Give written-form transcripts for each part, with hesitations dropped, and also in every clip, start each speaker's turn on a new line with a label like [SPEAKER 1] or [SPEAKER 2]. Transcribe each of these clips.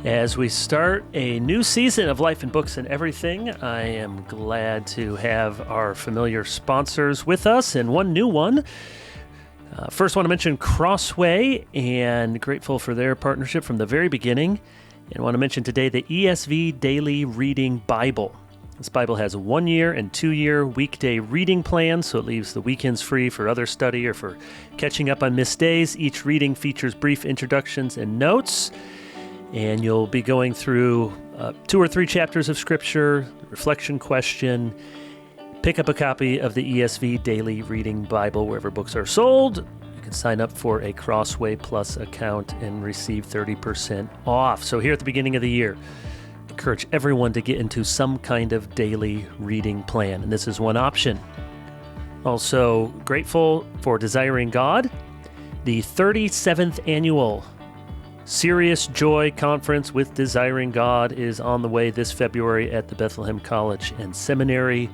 [SPEAKER 1] As we start a new season of Life in Books and Everything, I am glad to have our familiar sponsors with us and one new one. First, want to mention Crossway, and grateful for their partnership from the very beginning. And want to mention today the ESV Daily Reading Bible. This Bible has a 1-year and 2-year weekday reading plan, so it leaves the weekends free for other study or for catching up on missed days. Each reading features brief introductions and notes. And you'll be going through 2 or 3 chapters of Scripture, reflection question. Pick up a copy of the ESV Daily Reading Bible wherever books are sold. You can sign up for a Crossway Plus account and receive 30% off. So here at the beginning of the year, encourage everyone to get into some kind of daily reading plan, and this is one option. Also grateful for Desiring God, the 37th annual Serious Joy Conference with Desiring God is on the way this February at the Bethlehem College and Seminary.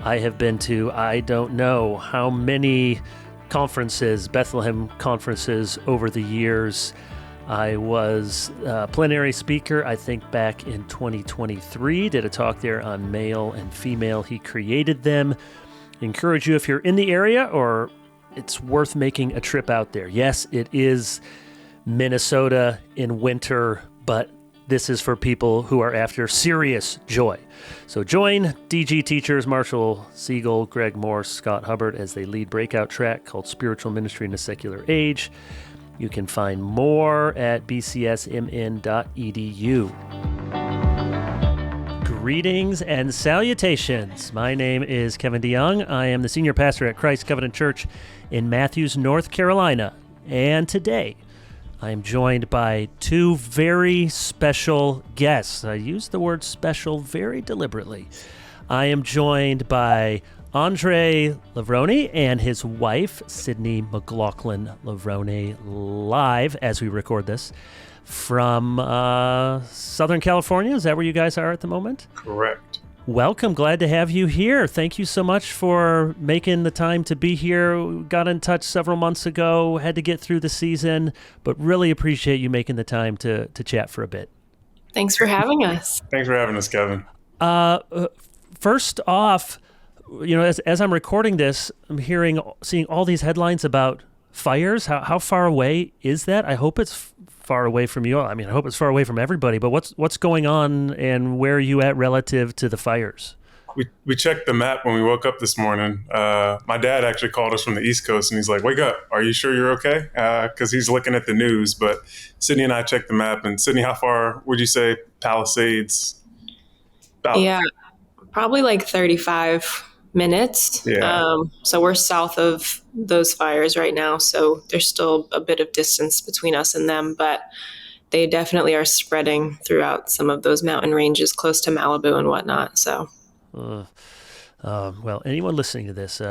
[SPEAKER 1] I have been to, I don't know how many conferences, Bethlehem conferences over the years. I was a plenary speaker, I think back in 2023, did a talk there on male and female. He created them. Encourage you if you're in the area or it's worth making a trip out there. Yes, it is Minnesota in winter, but this is for people who are after serious joy. So join DG teachers Marshall Siegel, Greg Morse, Scott Hubbard as they lead breakout track called Spiritual Ministry in a Secular Age. You can find more at bcsmn.edu. Greetings and salutations. My name is Kevin DeYoung. I am the senior pastor at Christ Covenant Church in Matthews, North Carolina. And today, I am joined by 2 very special guests. I use the word special very deliberately. I am joined by Andre Levrone and his wife, Sydney McLaughlin Levrone, live as we record this from Southern California. Is that where you guys are at the moment?
[SPEAKER 2] Correct.
[SPEAKER 1] Welcome. Glad to have you here. Thank you so much for making the time to be here. We got in touch several months ago, had to get through the season, but really appreciate you making the time to chat for a bit.
[SPEAKER 3] Thanks for having us.
[SPEAKER 2] Thanks for having us, Kevin.
[SPEAKER 1] First off, you know, as I'm recording this, I'm seeing all these headlines about fires. How far away is that? I hope it's far away from you. I mean, I hope it's far away from everybody, but what's going on and where are you at relative to the fires?
[SPEAKER 2] We checked the map when we woke up this morning. My dad actually called us from the East Coast and he's like, wake up, are you sure you're okay? Because he's looking at the news. But Sydney and I checked the map. And Sydney, how far would you say Palisades?
[SPEAKER 3] Yeah, probably like 35 minutes.
[SPEAKER 2] Yeah.
[SPEAKER 3] So we're south of those fires right now. So there's still a bit of distance between us and them, but they definitely are spreading throughout some of those mountain ranges close to Malibu and whatnot. So,
[SPEAKER 1] well, anyone listening to this,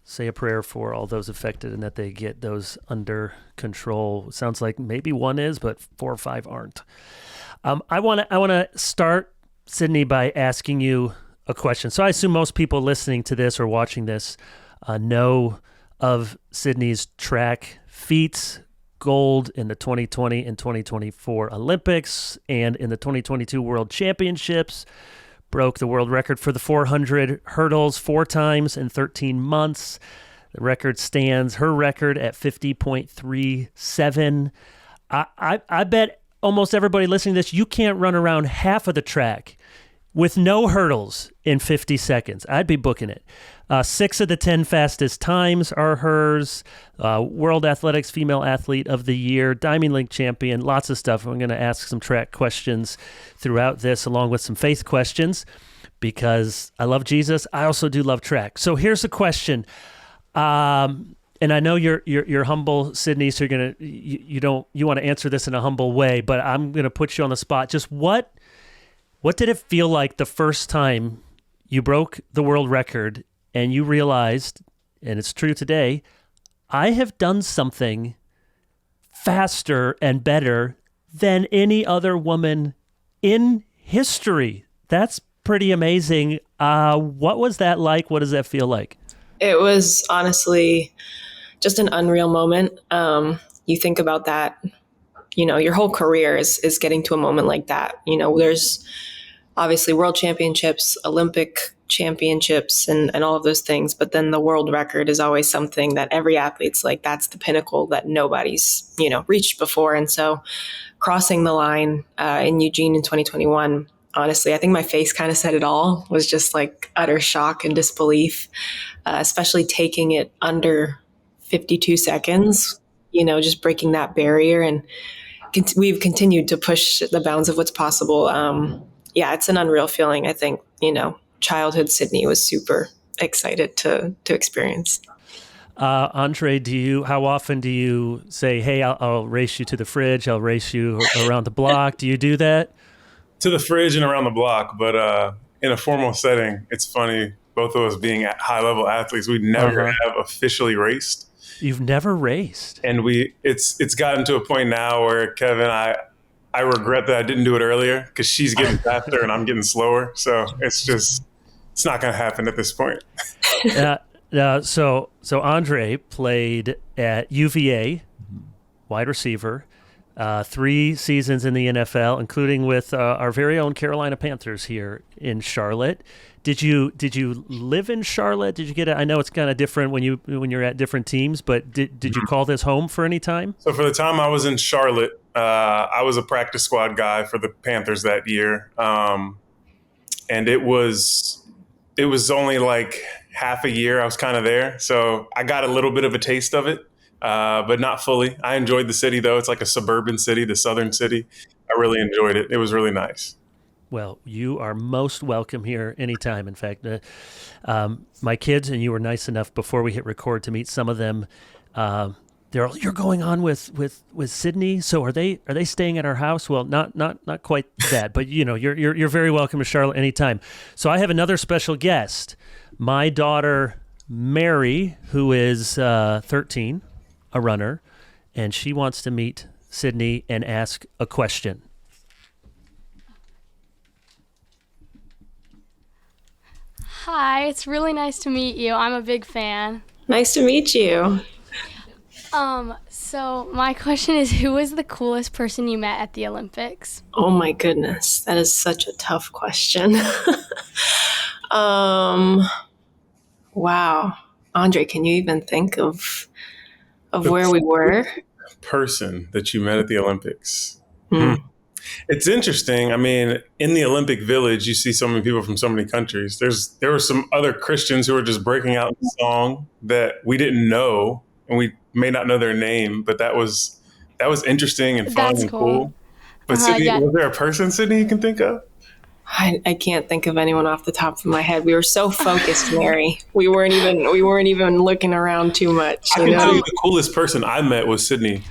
[SPEAKER 1] say a prayer for all those affected and that they get those under control. Sounds like maybe one is, but 4 or 5 aren't. I want to start, Sydney, by asking you a question. So I assume most people listening to this or watching this know of Sydney's track feats, gold in the 2020 and 2024 Olympics and in the 2022 World Championships, broke the world record for the 400 hurdles 4 times in 13 months. The record stands, her record, at 50.37. I bet almost everybody listening to this, you can't run around half of the track with no hurdles in 50 seconds. I'd be booking it. 6 of the 10 fastest times are hers. World Athletics Female Athlete of the Year, Diamond League champion, lots of stuff. I'm going to ask some track questions throughout this, along with some faith questions, because I love Jesus. I also do love track. So here's the question. And I know you're humble, Sydney, so you want to answer this in a humble way, but I'm going to put you on the spot. Just what did it feel like the first time you broke the world record and you realized, and it's true today, I have done something faster and better than any other woman in history? That's pretty amazing. What was that like? What does that feel like?
[SPEAKER 3] It was honestly just an unreal moment. You think about that your whole career is getting to a moment like that. There's obviously world championships, Olympic championships, and all of those things. But then the world record is always something that every athlete's like, that's the pinnacle that nobody's, reached before. And so crossing the line in Eugene in 2021, honestly, I think my face kind of said it all, was just like utter shock and disbelief, especially taking it under 52 seconds, just breaking that barrier. And we've continued to push the bounds of what's possible. It's an unreal feeling. I think, childhood Sydney was super excited to experience.
[SPEAKER 1] Andre, how often do you say, hey, I'll race you to the fridge, I'll race you around the block? Do you do that?
[SPEAKER 2] To the fridge and around the block, but in a formal setting, it's funny, both of us being high-level athletes, we never have officially raced.
[SPEAKER 1] You've never raced? And
[SPEAKER 2] it's gotten to a point now where, Kevin, I regret that I didn't do it earlier, because she's getting faster and I'm getting slower. So it's not going to happen at this point.
[SPEAKER 1] So Andre played at UVA, wide receiver, 3 seasons in the NFL, including with our very own Carolina Panthers here in Charlotte. Did you live in Charlotte? Did you get it? I know it's kind of different when you're at different teams, but did you call this home for any time?
[SPEAKER 2] So for the time I was in Charlotte, I was a practice squad guy for the Panthers that year, and it was only like half a year I was kind of there, so I got a little bit of a taste of it, but not fully. I enjoyed the city, though. It's like a suburban city, the southern city. I really enjoyed it. It was really nice.
[SPEAKER 1] Well, you are most welcome here anytime. In fact, my kids and you were nice enough before we hit record to meet some of them. They're all, you're going on with Sydney, so are they staying at our house? Well, not quite that, but you're very welcome to Charlotte anytime. So I have another special guest, my daughter Mary, who is 13, a runner, and she wants to meet Sydney and ask a question.
[SPEAKER 4] Hi, it's really nice to meet you. I'm a big fan.
[SPEAKER 3] Nice to meet you.
[SPEAKER 4] So my question is, who was the coolest person you met at the Olympics?
[SPEAKER 3] Oh my goodness, that is such a tough question. Wow. Andre, can you even think of where we were?
[SPEAKER 2] Person that you met at the Olympics. It's interesting. I mean, in the Olympic Village, you see so many people from so many countries. There were some other Christians who were just breaking out in song that we didn't know, and we may not know their name, but that was interesting and fun.
[SPEAKER 4] That's
[SPEAKER 2] and cool. But Sydney,
[SPEAKER 4] yeah.
[SPEAKER 2] Was there a person, Sydney, you can think of?
[SPEAKER 3] I can't think of anyone off the top of my head. We were so focused, Mary. We weren't even looking around too much.
[SPEAKER 2] I can tell you the coolest person I met was Sydney.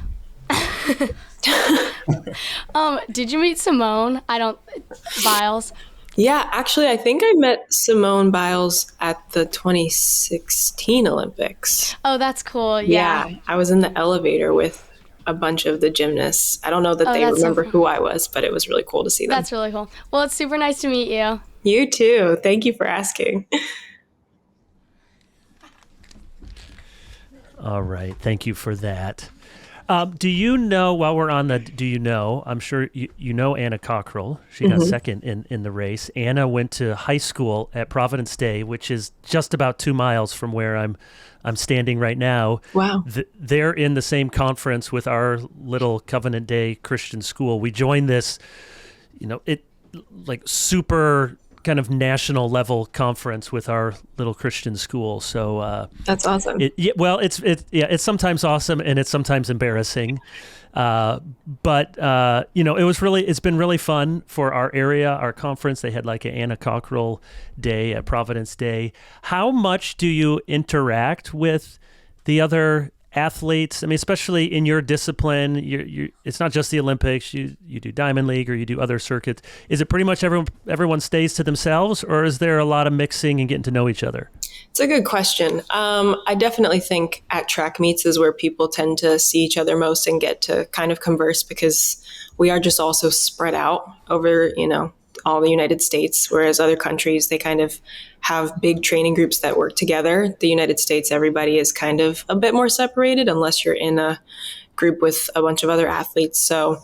[SPEAKER 4] Did you meet Simone? Biles?
[SPEAKER 3] Yeah, actually, I think I met Simone Biles at the 2016 Olympics.
[SPEAKER 4] Oh, that's cool. Yeah.
[SPEAKER 3] I was in the elevator with a bunch of the gymnasts. I don't know that they remember who I was, but it was really cool to see them.
[SPEAKER 4] That's really cool. Well, it's super nice to meet you.
[SPEAKER 3] You too. Thank you for asking.
[SPEAKER 1] All right. Thank you for that. Do you know, while we're on I'm sure you know Anna Cockrell. She got second in the race. Anna went to high school at Providence Day, which is just about 2 miles from where I'm standing right now.
[SPEAKER 3] Wow.
[SPEAKER 1] They're in the same conference with our little Covenant Day Christian school. We joined this, super kind of national level conference with our little Christian school. So
[SPEAKER 3] that's awesome.
[SPEAKER 1] It's sometimes awesome and it's sometimes embarrassing. But it's been really fun for our area, our conference. They had like an Anna Cockrell Day at Providence Day. How much do you interact with the other athletes? I mean, especially in your discipline, it's not just the Olympics. You do Diamond League or you do other circuits. Is it pretty much everyone stays to themselves, or is there a lot of mixing and getting to know each other?
[SPEAKER 3] It's a good question. I definitely think at track meets is where people tend to see each other most and get to kind of converse, because we are just also spread out over, all the United States, whereas other countries, they kind of have big training groups that work together. The United States, everybody is kind of a bit more separated unless you're in a group with a bunch of other athletes. So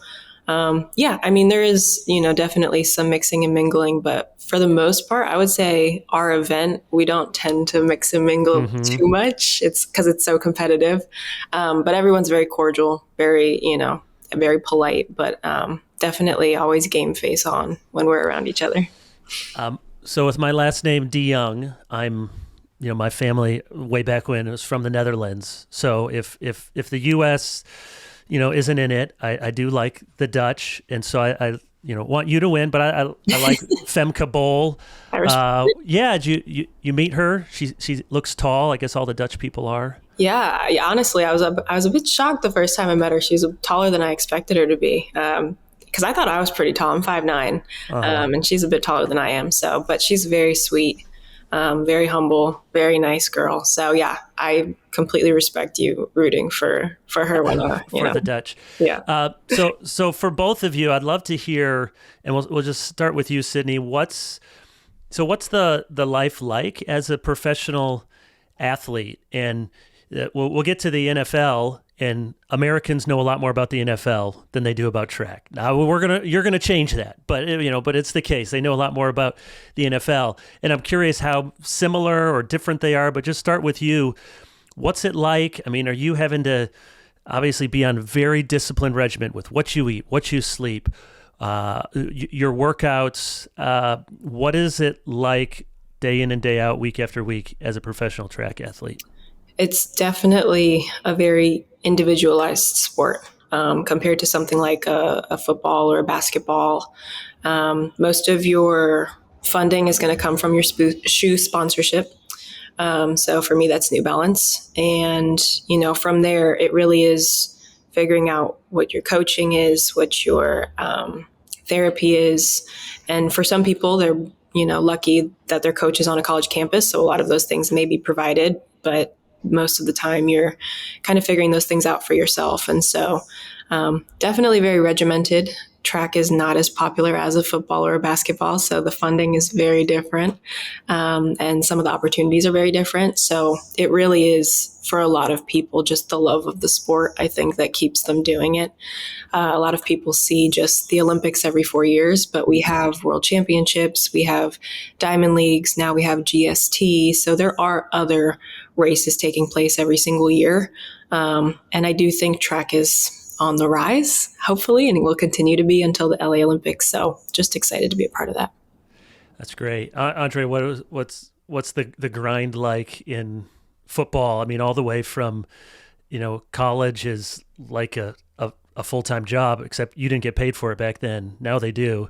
[SPEAKER 3] yeah, I mean, there is, definitely some mixing and mingling, but for the most part, I would say our event, we don't tend to mix and mingle too much. It's because it's so competitive. But everyone's very cordial, very, very polite, but definitely always game face on when we're around each other.
[SPEAKER 1] So with my last name, DeYoung, I'm, my family way back when it was from the Netherlands. So if the U.S., isn't in it, I do like the Dutch. And so I want you to win, but I like Femke Bol. Yeah, did you meet her? She looks tall. I guess all the Dutch people are.
[SPEAKER 3] Yeah, honestly, I was a bit shocked the first time I met her. She was taller than I expected her to be. Because I thought I was pretty tall. I'm 5'9", and she's a bit taller than I am. So, but she's very sweet, very humble, very nice girl. So yeah, I completely respect you rooting for her when
[SPEAKER 1] for the Dutch.
[SPEAKER 3] Yeah.
[SPEAKER 1] So for both of you, I'd love to hear, and we'll just start with you, Sydney. What's the life like as a professional athlete? And we'll get to the NFL. And Americans know a lot more about the NFL than they do about track. Now you're gonna change that, but but it's the case. They know a lot more about the NFL, and I'm curious how similar or different they are. But just start with you. What's it like? I mean, are you having to obviously be on very disciplined regimen with what you eat, what you sleep, your workouts? What is it like day in and day out, week after week, as a professional track athlete?
[SPEAKER 3] It's definitely a very individualized sport compared to something like a football or a basketball. Most of your funding is going to come from your shoe sponsorship. So for me, that's New Balance. And, from there, it really is figuring out what your coaching is, what your therapy is. And for some people, they're, lucky that their coach is on a college campus. So a lot of those things may be provided, but most of the time you're kind of figuring those things out for yourself. And so definitely very regimented. Track is not as popular as a football or a basketball, so the funding is very different, and some of the opportunities are very different. So it really is, for a lot of people, just the love of the sport, I think, that keeps them doing it. A lot of people see just the Olympics every 4 years, but we have world championships, we have diamond leagues, now we have GST. So there are other races taking place every single year. And I do think track is on the rise, hopefully, and it will continue to be until the LA Olympics. So just excited to be a part of that.
[SPEAKER 1] That's great. Andre, what's the grind like in football? I mean, all the way from, college is like a full-time job, except you didn't get paid for it back then. Now they do,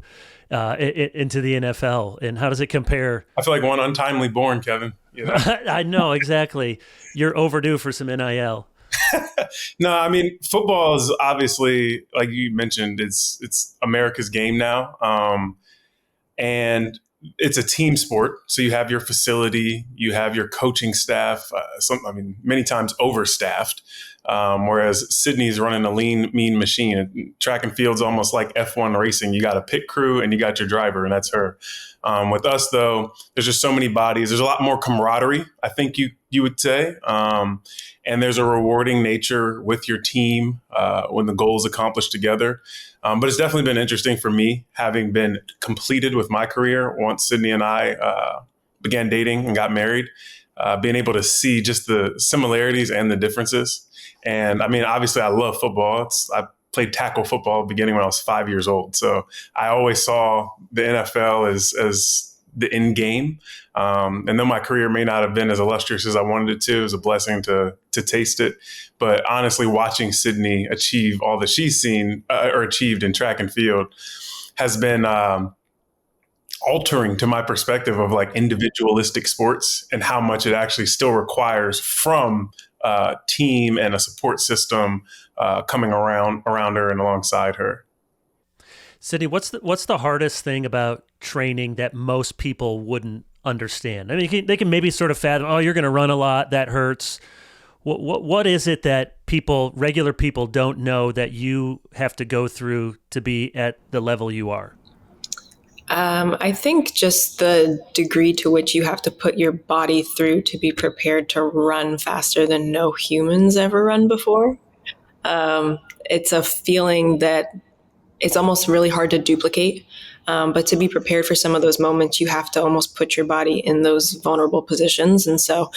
[SPEAKER 1] into the NFL. And how does it compare?
[SPEAKER 2] I feel like one untimely born, Kevin.
[SPEAKER 1] I know, exactly. You're overdue for some NIL.
[SPEAKER 2] No, I mean, football is obviously, like you mentioned, it's America's game now. And it's a team sport. So you have your facility, you have your coaching staff, many times overstaffed. Whereas Sydney's running a lean, mean machine. Track and field's almost like F1 racing. You got a pit crew and you got your driver, and that's her. With us, though, there's just so many bodies. There's a lot more camaraderie, I think you would say. And there's a rewarding nature with your team when the goal is accomplished together. But it's definitely been interesting for me, having been completed with my career once Sydney and I began dating and got married, being able to see just the similarities and the differences. And I mean, obviously, I love football. I played tackle football beginning when I was 5 years old. So I always saw the NFL as the end game. And though my career may not have been as illustrious as I wanted it to, it was a blessing to taste it. But honestly, watching Sydney achieve all that she's seen or achieved in track and field has been altering to my perspective of like individualistic sports and how much it actually still requires from a team and a support system coming around her and alongside her.
[SPEAKER 1] Sydney, what's the hardest thing about training that most people wouldn't understand? I mean, they can maybe sort of fathom, oh, you're going to run a lot, that hurts. What is it that regular people don't know that you have to go through to be at the level you are?
[SPEAKER 3] I think just the degree to which you have to put your body through to be prepared to run faster than no humans ever run before. It's a feeling that it's almost really hard to duplicate. But to be prepared for some of those moments, you have to almost put your body in those vulnerable positions. And so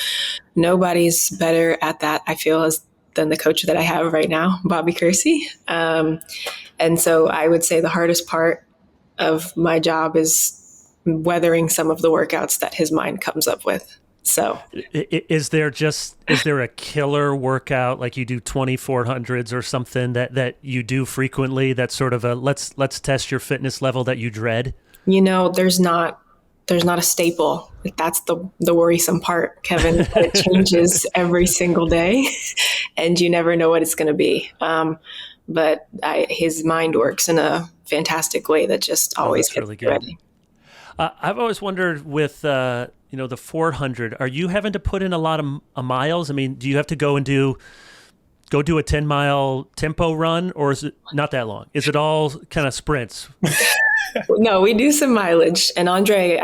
[SPEAKER 3] nobody's better at that, I feel, than the coach that I have right now, Bobby Kersey. And so I would say the hardest part of my job is weathering some of the workouts that his mind comes up with. So
[SPEAKER 1] is there a killer workout, like you do 2400s or something that you do frequently, that's sort of a let's test your fitness level that you dread?
[SPEAKER 3] There's not a staple. That's the worrisome part, Kevin. It changes every single day and you never know what it's going to be. But his mind works in a fantastic way that just always gets
[SPEAKER 1] really good. Ready. I've always wondered with the 400, are you having to put in a lot of miles? I mean, do you have to go do a 10-mile tempo run, or is it not that long? Is it all kind of sprints?
[SPEAKER 3] No, we do some mileage, and Andre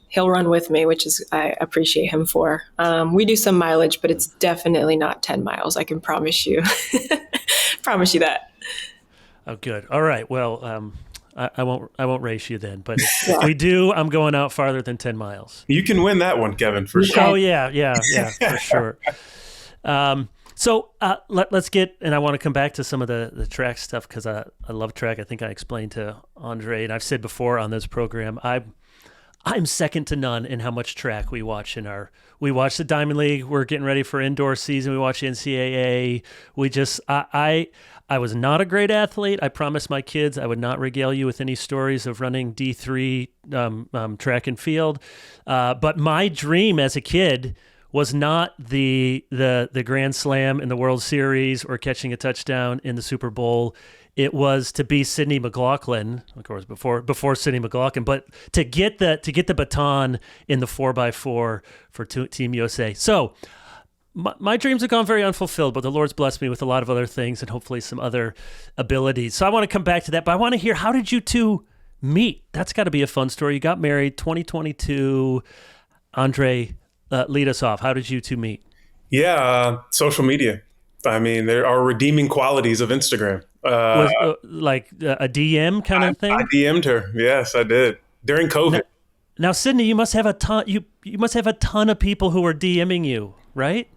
[SPEAKER 3] he'll run with me, which is I appreciate him for. We do some mileage, but it's definitely not 10 miles. I can promise you, promise you that.
[SPEAKER 1] Oh, good. All right. Well, I won't race you then, but if we do, I'm going out farther than 10 miles.
[SPEAKER 2] You can win that one, Kevin, for sure.
[SPEAKER 1] Oh yeah, for sure. So let's get, and I want to come back to some of the track stuff because I love track. I think I explained to Andre, and I've said before on this program, I'm second to none in how much track we watch we watch the Diamond League. We're getting ready for indoor season. We watch the NCAA. I was not a great athlete. I promised my kids I would not regale you with any stories of running D3 track and field. But my dream as a kid was not the Grand Slam in the World Series or catching a touchdown in the Super Bowl. It was to be Sidney McLaughlin, of course, before Sidney McLaughlin, but to get the baton in the 4x4 for Team USA. So my dreams have gone very unfulfilled, but the Lord's blessed me with a lot of other things and hopefully some other abilities. So I want to come back to that, but I want to hear, how did you two meet? That's got to be a fun story. You got married 2022. Andre, lead us off. How did you two meet?
[SPEAKER 2] Yeah, social media. I mean, there are redeeming qualities of Instagram.
[SPEAKER 1] Like a DM kind of thing?
[SPEAKER 2] I DM'd her. Yes, I did. During COVID.
[SPEAKER 1] Now, Sydney, you must have a ton. You must have a ton of people who are DMing you, right?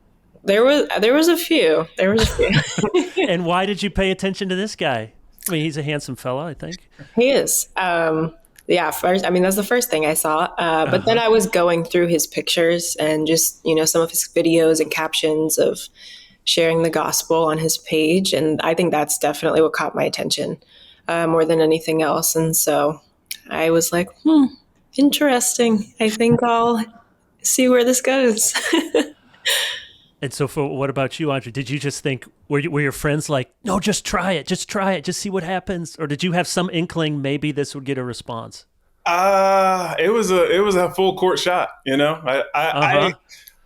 [SPEAKER 3] There was a few.
[SPEAKER 1] And why did you pay attention to this guy? I mean, he's a handsome fella, I think.
[SPEAKER 3] He is. First, I mean, that's the first thing I saw. But then I was going through his pictures and just, some of his videos and captions of sharing the gospel on his page. And I think that's definitely what caught my attention more than anything else. And so I was like, interesting. I think I'll see where this goes.
[SPEAKER 1] And so what about you, Andre? Did you just think, were your friends like, no, just try it, just see what happens? Or did you have some inkling maybe this would get a response?
[SPEAKER 2] It was a full court shot,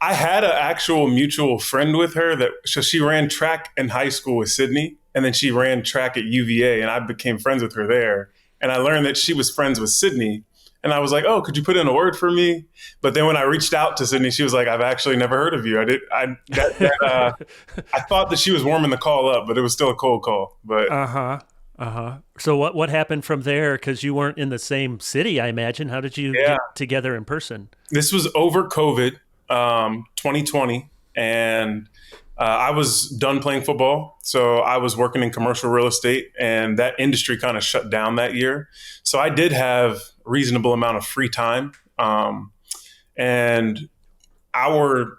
[SPEAKER 2] I had an actual mutual friend with her so she ran track in high school with Sydney, and then she ran track at UVA, and I became friends with her there. And I learned that she was friends with Sydney. And I was like, oh, could you put in a word for me? But then when I reached out to Sydney, she was like, I've actually never heard of you. I thought that she was warming the call up, but it was still a cold call. But
[SPEAKER 1] So what happened from there? Because you weren't in the same city, I imagine. How did you get together in person?
[SPEAKER 2] This was over COVID, 2020, and I was done playing football. So I was working in commercial real estate, and that industry kind of shut down that year. So I did have a reasonable amount of free time. And our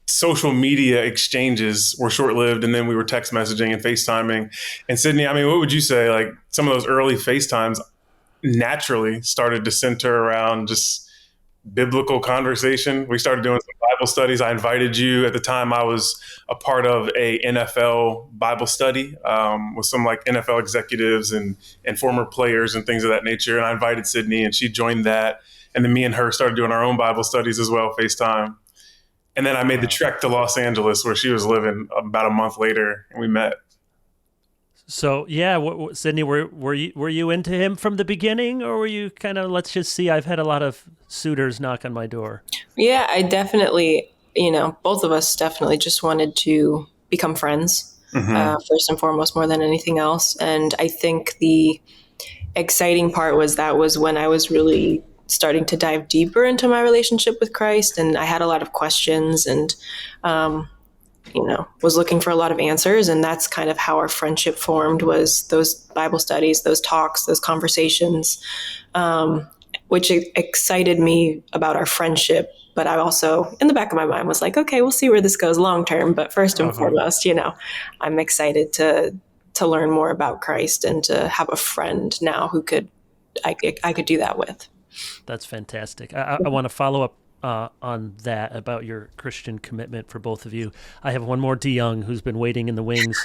[SPEAKER 2] social media exchanges were short-lived, and then we were text messaging and FaceTiming. And Sydney, I mean, what would you say? Like, some of those early FaceTimes naturally started to center around just biblical conversation. We started doing some Bible studies. I invited you. At the time, I was a part of a NFL Bible study with some like NFL executives and former players and things of that nature. And I invited Sydney, and she joined that. And then me and her started doing our own Bible studies as well, FaceTime. And then I made the trek to Los Angeles, where she was living, about a month later, and we met.
[SPEAKER 1] So yeah, Sydney, were you into him from the beginning, or were you kind of, let's just see? I've had a lot of suitors knock on my door.
[SPEAKER 3] Yeah, I definitely, both of us definitely just wanted to become friends. first and foremost, more than anything else. And I think the exciting part was when I was really starting to dive deeper into my relationship with Christ, and I had a lot of questions and was looking for a lot of answers. And that's kind of how our friendship formed, was those Bible studies, those talks, those conversations, which excited me about our friendship. But I also, in the back of my mind, was like, okay, we'll see where this goes long term. But first and foremost, I'm excited to learn more about Christ and to have a friend now who I could do that with.
[SPEAKER 1] That's fantastic. I want to follow up on that, about your Christian commitment for both of you. I have one more DeYoung who's been waiting in the wings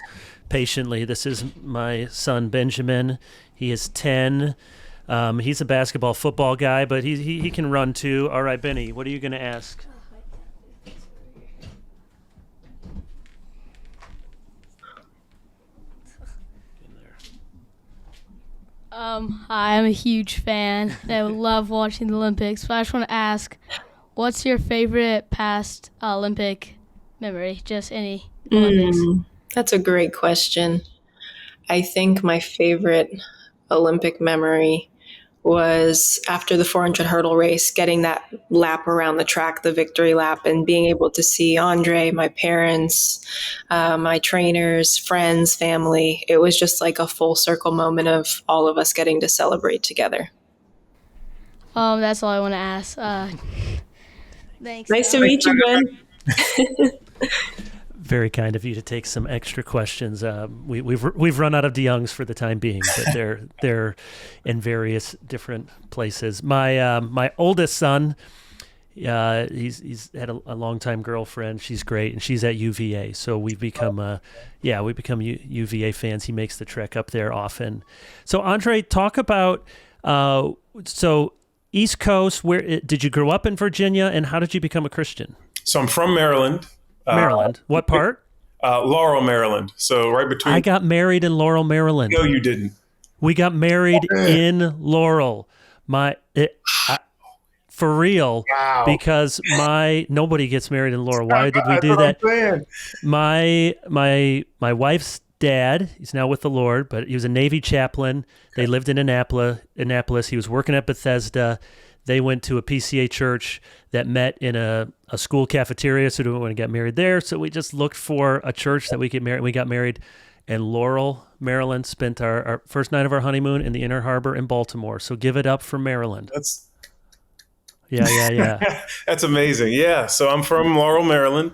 [SPEAKER 1] patiently. This is my son, Benjamin. He is 10. He's a basketball football guy, but he can run too. All right, Benny, what are you going to ask?
[SPEAKER 4] I'm a huge fan. I love watching the Olympics, but I just want to ask, what's your favorite past Olympic memory? Just any Olympics.
[SPEAKER 3] That's a great question. I think my favorite Olympic memory was after the 400 hurdle race, getting that lap around the track, the victory lap, and being able to see Andre, my parents, my trainers, friends, family. It was just like a full circle moment of all of us getting to celebrate together.
[SPEAKER 4] That's all I want to ask. Thanks.
[SPEAKER 3] Nice to meet you, Ben.
[SPEAKER 1] Very kind of you to take some extra questions. We've run out of DeYoungs for the time being, but they're in various different places. My oldest son, he's had a longtime girlfriend. She's great, and she's at UVA. So we've become UVA fans. He makes the trek up there often. So Andre, talk about East Coast. Where did you grow up in Virginia, and how did you become a Christian?
[SPEAKER 2] So I'm from Maryland.
[SPEAKER 1] Maryland. What part?
[SPEAKER 2] Laurel, Maryland. So right between.
[SPEAKER 1] I got married in Laurel, Maryland.
[SPEAKER 2] No, you didn't.
[SPEAKER 1] We got married in Laurel. For real.
[SPEAKER 2] Wow.
[SPEAKER 1] Because nobody gets married in Laurel. Why did we do that? My wife's dad, he's now with the Lord, but he was a Navy chaplain. They lived in Annapolis. He was working at Bethesda. They went to a PCA church that met in a school cafeteria, so we didn't want to get married there. So we just looked for a church that we could marry. We got married in Laurel, Maryland, spent our first night of our honeymoon in the Inner Harbor in Baltimore. So give it up for Maryland. Yeah.
[SPEAKER 2] That's amazing. Yeah, so I'm from Laurel, Maryland.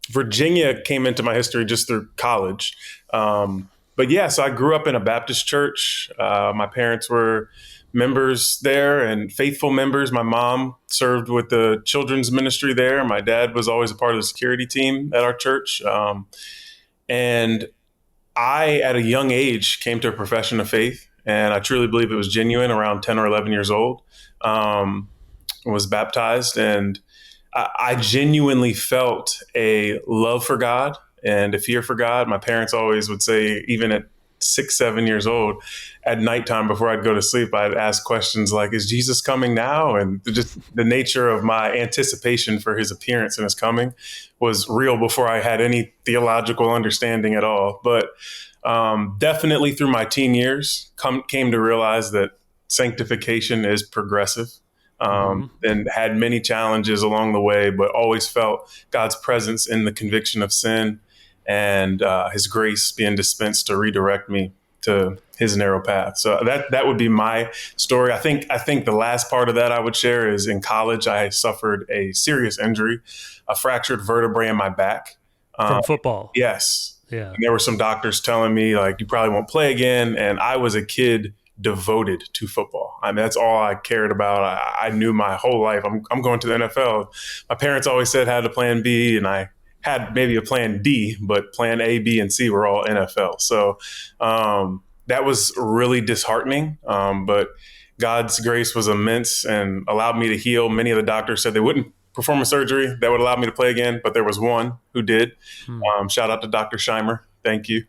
[SPEAKER 2] Virginia came into my history just through college. But yeah, so I grew up in a Baptist church. My parents were members there and faithful members. My mom served with the children's ministry there. My dad was always a part of the security team at our church. And I, at a young age, came to a profession of faith, and I truly believe it was genuine around 10 or 11 years old. Was baptized, and I genuinely felt a love for God and a fear for God. My parents always would say, even at 6, 7 years old, at nighttime before I'd go to sleep, I'd ask questions like, is Jesus coming now? And just the nature of my anticipation for his appearance and his coming was real before I had any theological understanding at all. But definitely through my teen years, came to realize that sanctification is progressive. And had many challenges along the way, but always felt God's presence in the conviction of sin and his grace being dispensed to redirect me to his narrow path. So that would be my story. I think the last part of that I would share is in college, I suffered a serious injury, a fractured vertebrae in my back.
[SPEAKER 1] From football?
[SPEAKER 2] Yes.
[SPEAKER 1] Yeah. And
[SPEAKER 2] there were some doctors telling me, like, you probably won't play again. And I was a kid devoted to football. I mean, that's all I cared about. I knew my whole life, I'm going to the NFL. My parents always said I had a plan B, and I had maybe a plan D, but plan A, B, and C were all NFL. So that was really disheartening. But God's grace was immense and allowed me to heal. Many of the doctors said they wouldn't perform a surgery that would allow me to play again, but there was one who did. Shout out to Dr. Scheimer. Thank you.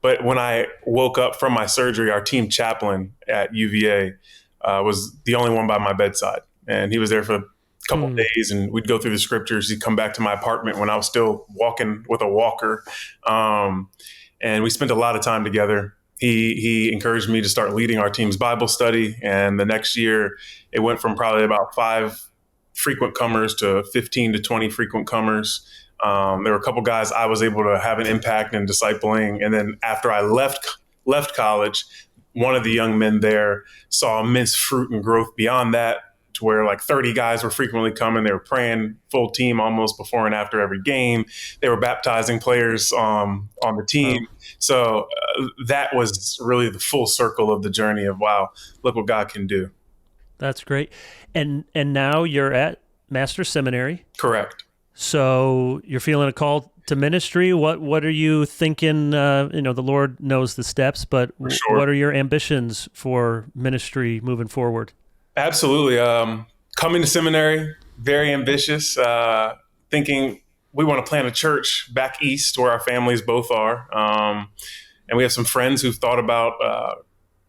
[SPEAKER 2] But when I woke up from my surgery, our team chaplain at UVA was the only one by my bedside. And he was there for couple of days, and we'd go through the scriptures. He'd come back to my apartment when I was still walking with a walker. And we spent a lot of time together. He encouraged me to start leading our team's Bible study. And the next year, it went from probably about 5 frequent comers to 15 to 20 frequent comers. There were a couple guys I was able to have an impact in discipling. And then after I left college, one of the young men there saw immense fruit and growth beyond that, to where like 30 guys were frequently coming. They were praying full team almost before and after every game. They were baptizing players on the team. So that was really the full circle of the journey of, wow, look what God can do.
[SPEAKER 1] That's great. And now you're at Master's Seminary.
[SPEAKER 2] Correct.
[SPEAKER 1] So you're feeling a call to ministry. What are you thinking? The Lord knows the steps, but
[SPEAKER 2] sure.
[SPEAKER 1] What are your ambitions for ministry moving forward?
[SPEAKER 2] Absolutely. Coming to seminary, very ambitious, thinking we want to plant a church back east where our families both are. And we have some friends who've thought about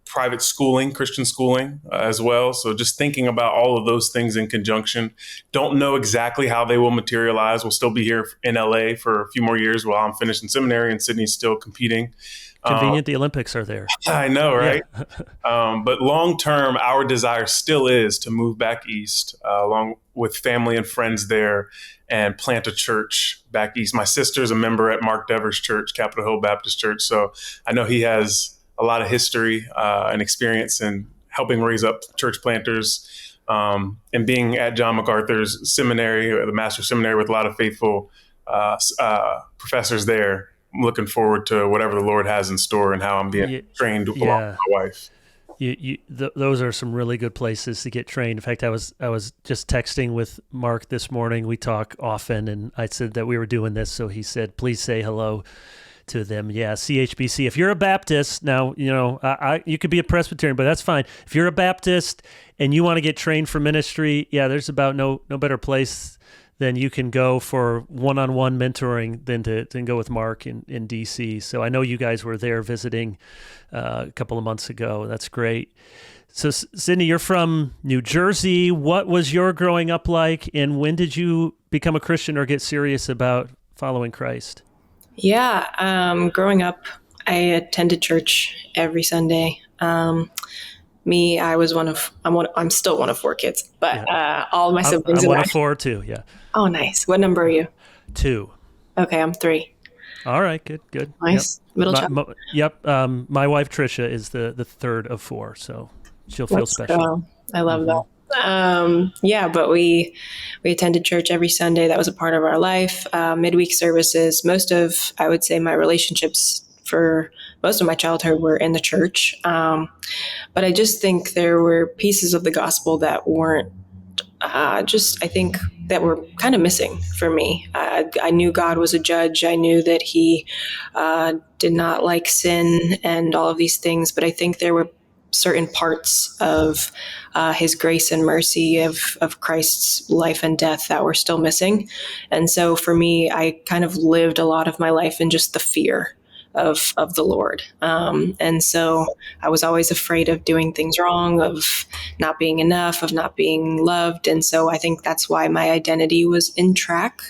[SPEAKER 2] private schooling, Christian schooling as well. So just thinking about all of those things in conjunction. Don't know exactly how they will materialize. We'll still be here in LA for a few more years while I'm finishing seminary and Sydney's still competing.
[SPEAKER 1] Convenient, the Olympics are there.
[SPEAKER 2] I know, right?
[SPEAKER 1] Yeah.
[SPEAKER 2] But long term, our desire still is to move back east, along with family and friends there, and plant a church back east. My sister's a member at Mark Dever's church, Capitol Hill Baptist Church. So I know he has a lot of history and experience in helping raise up church planters, and being at John MacArthur's seminary, the Master's Seminary, with a lot of faithful professors there. I'm looking forward to whatever the Lord has in store and how I'm being trained along with my wife.
[SPEAKER 1] Those are some really good places to get trained. In fact, I was just texting with Mark this morning. We talk often, and I said that we were doing this, so he said, please say hello to them. Yeah, CHBC. If you're a Baptist, now, you could be a Presbyterian, but that's fine. If you're a Baptist and you want to get trained for ministry, there's about no better place than you can go for one-on-one mentoring than to go with Mark in DC. So I know you guys were there visiting a couple of months ago. That's great. So Sydney, you're from New Jersey. What was your growing up like, and when did you become a Christian or get serious about following Christ?
[SPEAKER 3] Yeah, growing up, I attended church every Sunday. I'm still one of 4 kids, but all of my siblings.
[SPEAKER 1] I'm one of 4 too. Yeah.
[SPEAKER 3] Oh, nice. What number are you?
[SPEAKER 1] 2.
[SPEAKER 3] Okay, I'm 3.
[SPEAKER 1] All right, good.
[SPEAKER 3] Nice.
[SPEAKER 1] Yep.
[SPEAKER 3] Middle child.
[SPEAKER 1] Yep. My wife Tricia is the 3rd of 4, so she'll feel special.
[SPEAKER 3] I love that. But we attended church every Sunday. That was a part of our life. Midweek services. Most of, I would say, my relationships for most of my childhood were in the church. But I just think there were pieces of the gospel that weren't that were kind of missing for me. I knew God was a judge. I knew that he did not like sin and all of these things. But I think there were certain parts of his grace and mercy of Christ's life and death that were still missing. And so for me, I kind of lived a lot of my life in just the fear of the Lord. And so I was always afraid of doing things wrong, of not being enough, of not being loved. And so I think that's why my identity was in track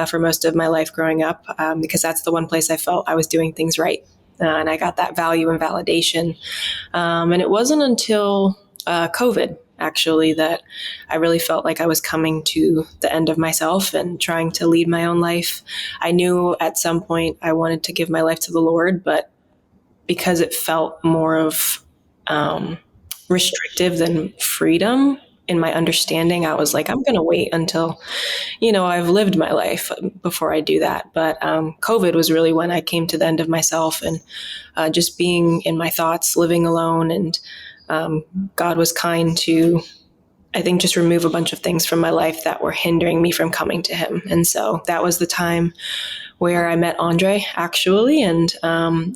[SPEAKER 3] for most of my life growing up, because that's the one place I felt I was doing things right. And I got that value and validation. And it wasn't until COVID, actually, that I really felt like I was coming to the end of myself and trying to lead my own life. I knew at some point I wanted to give my life to the Lord, but because it felt more of restrictive than freedom in my understanding, I was like, I'm going to wait until, I've lived my life before I do that. But COVID was really when I came to the end of myself and just being in my thoughts, living alone. And God was kind to, I think, just remove a bunch of things from my life that were hindering me from coming to him. And so that was the time where I met Andre, actually, and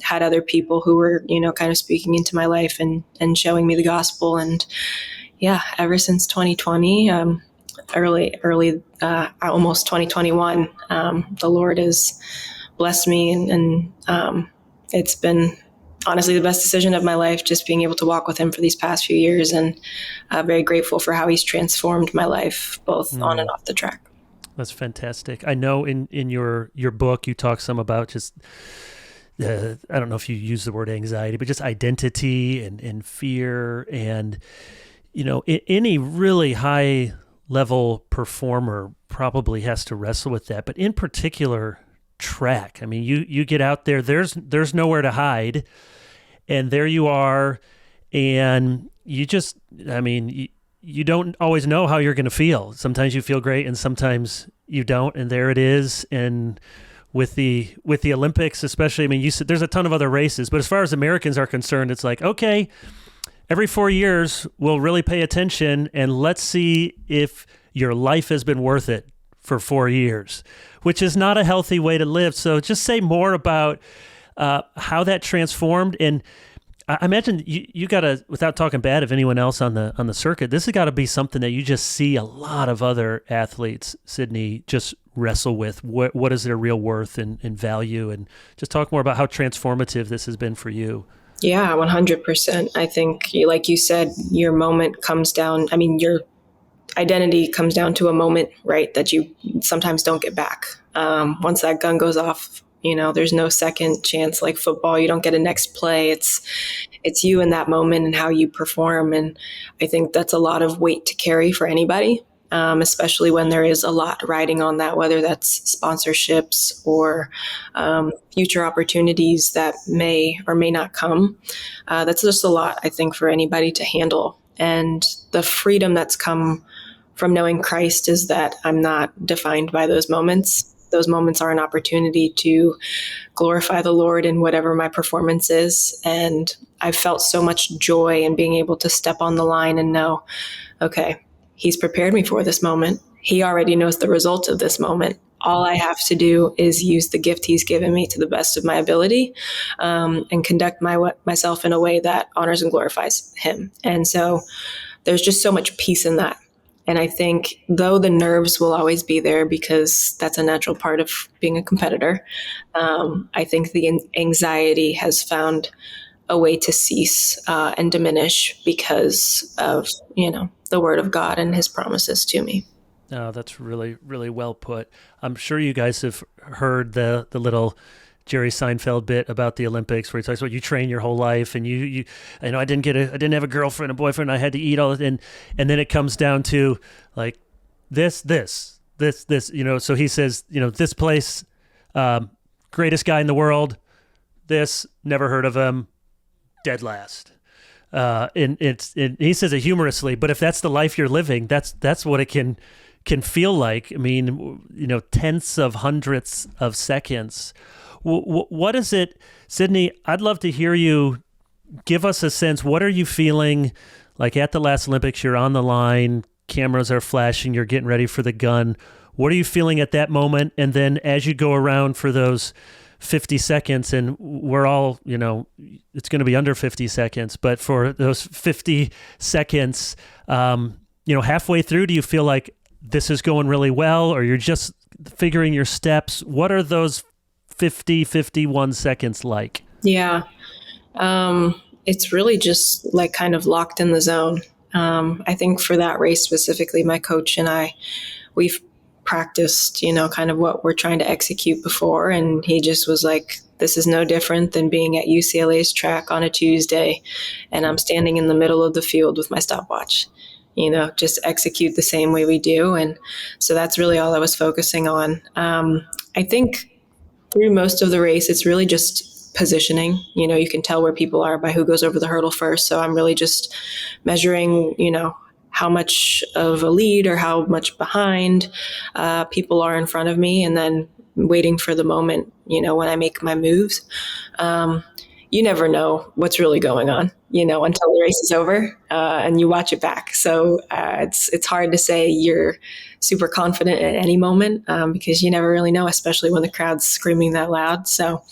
[SPEAKER 3] had other people who were, kind of speaking into my life and showing me the gospel. And ever since 2020, almost 2021, the Lord has blessed me, and it's been honestly the best decision of my life, just being able to walk with him for these past few years, and very grateful for how he's transformed my life, both on and off the track.
[SPEAKER 1] That's fantastic. I know in your book, you talk some about just, I don't know if you use the word anxiety, but just identity and fear. And, any really high level performer probably has to wrestle with that. But in particular, track. I mean, you get out there, there's nowhere to hide. And there you are. And you just, you don't always know how you're going to feel. Sometimes you feel great and sometimes you don't. And there it is. And with the Olympics, especially, you said there's a ton of other races, but as far as Americans are concerned, it's like, okay, every 4 years we'll really pay attention and let's see if your life has been worth it for 4 years, which is not a healthy way to live. So just say more about how that transformed. And I imagine you got to, without talking bad of anyone else on the circuit, this has got to be something that you just see a lot of other athletes, Sydney, just wrestle with. What is their real worth and value? And just talk more about how transformative this has been for you.
[SPEAKER 3] Yeah, 100%. I think, like you said, your moment comes down. Your identity comes down to a moment, right, that you sometimes don't get back. Once that gun goes off, there's no second chance. Like football, you don't get a next play. It's you in that moment and how you perform. And I think that's a lot of weight to carry for anybody, especially when there is a lot riding on that, whether that's sponsorships or future opportunities that may or may not come. That's just a lot, I think, for anybody to handle. And the freedom that's come from knowing Christ is that I'm not defined by those moments. Those moments are an opportunity to glorify the Lord in whatever my performance is. And I've felt so much joy in being able to step on the line and know, okay, he's prepared me for this moment. He already knows the result of this moment. All I have to do is use the gift he's given me to the best of my ability, and conduct myself in a way that honors and glorifies him. And so there's just so much peace in that. And I think though the nerves will always be there because that's a natural part of being a competitor, I think the anxiety has found a way to cease and diminish because of, the word of God and his promises to me.
[SPEAKER 1] Oh, that's really, really well put. I'm sure you guys have heard the little Jerry Seinfeld bit about the Olympics where he talks about you train your whole life and you I didn't have a girlfriend, a boyfriend, I had to eat all of it. And then it comes down to like this, so he says, this place, greatest guy in the world, this, never heard of him, dead last. And he says it humorously, but if that's the life you're living, that's what it can feel like. Tenths of hundredths of seconds. What is it, Sydney? I'd love to hear you give us a sense. What are you feeling like at the last Olympics? You're on the line, cameras are flashing, you're getting ready for the gun. What are you feeling at that moment? And then as you go around for those 50 seconds, and we're all, it's going to be under 50 seconds, but for those 50 seconds, halfway through, do you feel like this is going really well, or you're just figuring your steps? What are those 51 seconds like?
[SPEAKER 3] Yeah. It's really just like kind of locked in the zone. I think for that race specifically, my coach and we've practiced, kind of what we're trying to execute before. And he just was like, this is no different than being at UCLA's track on a Tuesday. And I'm standing in the middle of the field with my stopwatch, just execute the same way we do. And so that's really all I was focusing on. I think through most of the race, it's really just positioning. You can tell where people are by who goes over the hurdle first. So I'm really just measuring, how much of a lead or how much behind people are in front of me, and then waiting for the moment, when I make my moves. You never know what's really going on, until the race is over and you watch it back. So it's hard to say you're super confident at any moment because you never really know, especially when the crowd's screaming that loud. So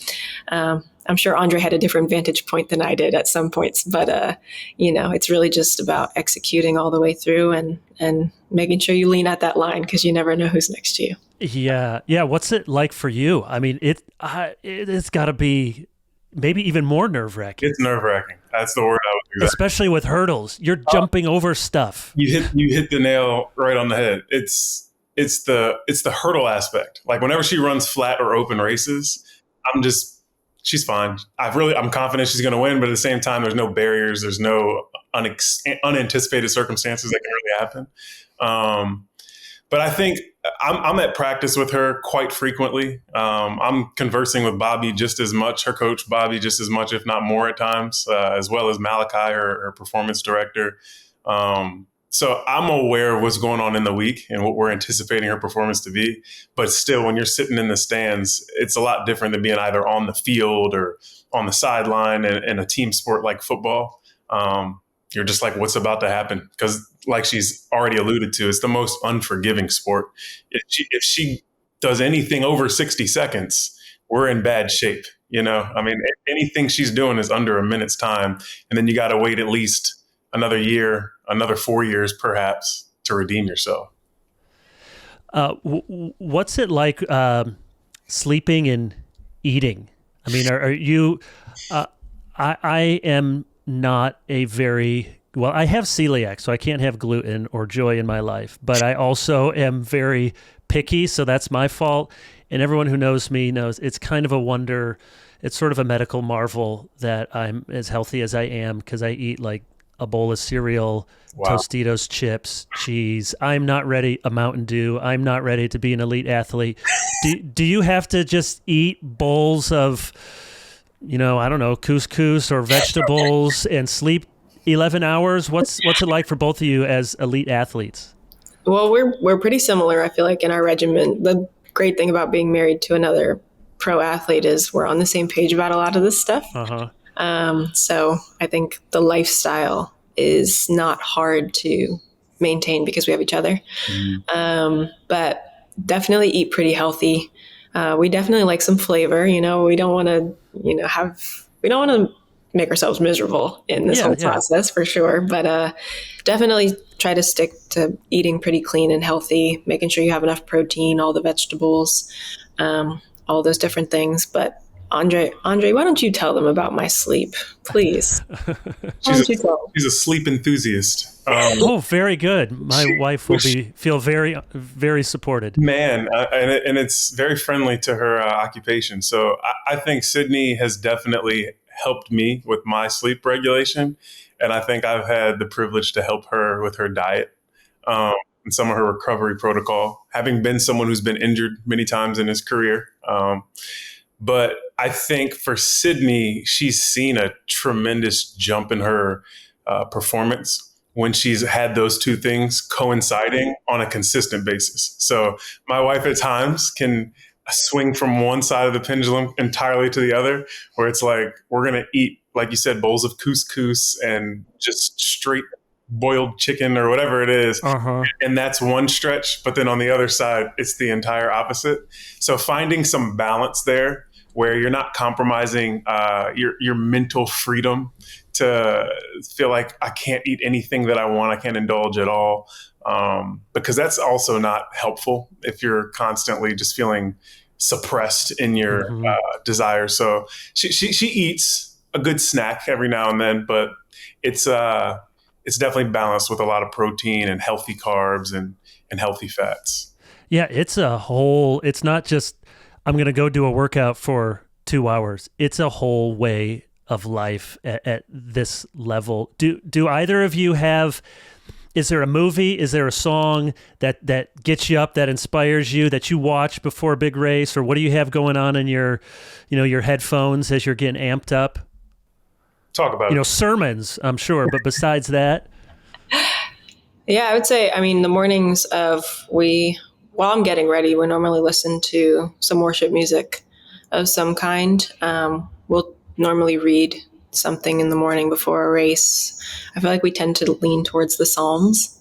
[SPEAKER 3] I'm sure Andre had a different vantage point than I did at some points, but it's really just about executing all the way through and making sure you lean at that line because you never know who's next to you.
[SPEAKER 1] Yeah. What's it like for you? It's got to be maybe even more nerve-wracking.
[SPEAKER 2] It's nerve-wracking. That's the word I was exactly.
[SPEAKER 1] Especially with hurdles. You're jumping over stuff.
[SPEAKER 2] You hit the nail right on the head. It's the hurdle aspect. Like whenever she runs flat or open races, she's fine. I'm confident she's going to win, but at the same time, there's no barriers. There's no unanticipated circumstances that can really happen. But I think I'm at practice with her quite frequently. I'm conversing with Bobby just as much, her coach Bobby just as much, if not more at times, as well as Malachi, her performance director. So I'm aware of what's going on in the week and what we're anticipating her performance to be. But still, when you're sitting in the stands, it's a lot different than being either on the field or on the sideline in a team sport like football. You're just like, what's about to happen? Because like she's already alluded to, it's the most unforgiving sport. If she does anything over 60 seconds, we're in bad shape. I mean, anything she's doing is under a minute's time. And then you got to wait at least another year, another 4 years, perhaps, to redeem yourself.
[SPEAKER 1] What's it like sleeping and eating? I mean, are you? I am not a very well. I have celiac, so I can't have gluten or joy in my life. But I also am very picky, so that's my fault. And everyone who knows me knows it's kind of a wonder. It's sort of a medical marvel that I'm as healthy as I am because I eat like a bowl of cereal, wow, Tostitos, chips, cheese. I'm not ready, a Mountain Dew. I'm not ready to be an elite athlete. Do you have to just eat bowls of, I don't know, couscous or vegetables and sleep 11 hours? What's it like for both of you as elite athletes?
[SPEAKER 3] Well, we're pretty similar, I feel like, in our regimen. The great thing about being married to another pro athlete is we're on the same page about a lot of this stuff.
[SPEAKER 1] Uh-huh.
[SPEAKER 3] So I think the lifestyle is not hard to maintain because we have each other. But definitely eat pretty healthy. We definitely like some flavor. We don't want to, we don't want to make ourselves miserable in this whole process for sure. But definitely try to stick to eating pretty clean and healthy, making sure you have enough protein, all the vegetables, all those different things. But Andre, why don't you tell them about my sleep, please?
[SPEAKER 2] She's a sleep enthusiast.
[SPEAKER 1] Very good. My wife will feel very, very supported.
[SPEAKER 2] Man, and it's very friendly to her occupation. So I think Sydney has definitely helped me with my sleep regulation, and I think I've had the privilege to help her with her diet and some of her recovery protocol, having been someone who's been injured many times in his career. But I think for Sydney, she's seen a tremendous jump in her performance when she's had those two things coinciding on a consistent basis. So my wife at times can swing from one side of the pendulum entirely to the other, where it's like, we're going to eat, like you said, bowls of couscous and just straight boiled chicken or whatever it is.
[SPEAKER 1] Uh-huh.
[SPEAKER 2] And that's one stretch. But then on the other side, it's the entire opposite. So finding some balance there where you're not compromising your mental freedom to feel like I can't eat anything that I want, I can't indulge at all, because that's also not helpful if you're constantly just feeling suppressed in your desires. So she eats a good snack every now and then, but it's definitely balanced with a lot of protein and healthy carbs and healthy fats.
[SPEAKER 1] Yeah, it's not just I'm going to go do a workout for 2 hours. It's a whole way of life at this level. Do either of you have, is there a movie, is there a song that gets you up, that inspires you, that you watch before a big race, or what do you have going on in your headphones as you're getting amped up?
[SPEAKER 2] Talk about it.
[SPEAKER 1] Sermons, I'm sure, but besides that?
[SPEAKER 3] Yeah, I would say, the mornings while I'm getting ready, we normally listen to some worship music of some kind. We'll normally read something in the morning before a race. I feel like we tend to lean towards the Psalms.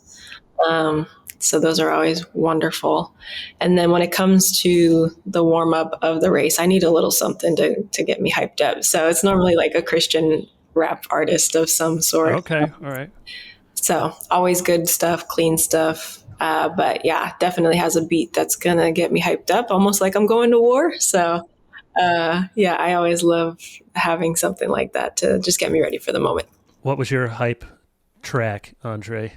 [SPEAKER 3] So those are always wonderful. And then when it comes to the warm up of the race, I need a little something to get me hyped up. So it's normally like a Christian rap artist of some sort.
[SPEAKER 1] Okay. All right.
[SPEAKER 3] So always good stuff, clean stuff. But yeah, definitely has a beat that's going to get me hyped up, almost like I'm going to war. So Yeah, I always love having something like that to just get me ready for the moment.
[SPEAKER 1] What was your hype track, Andre?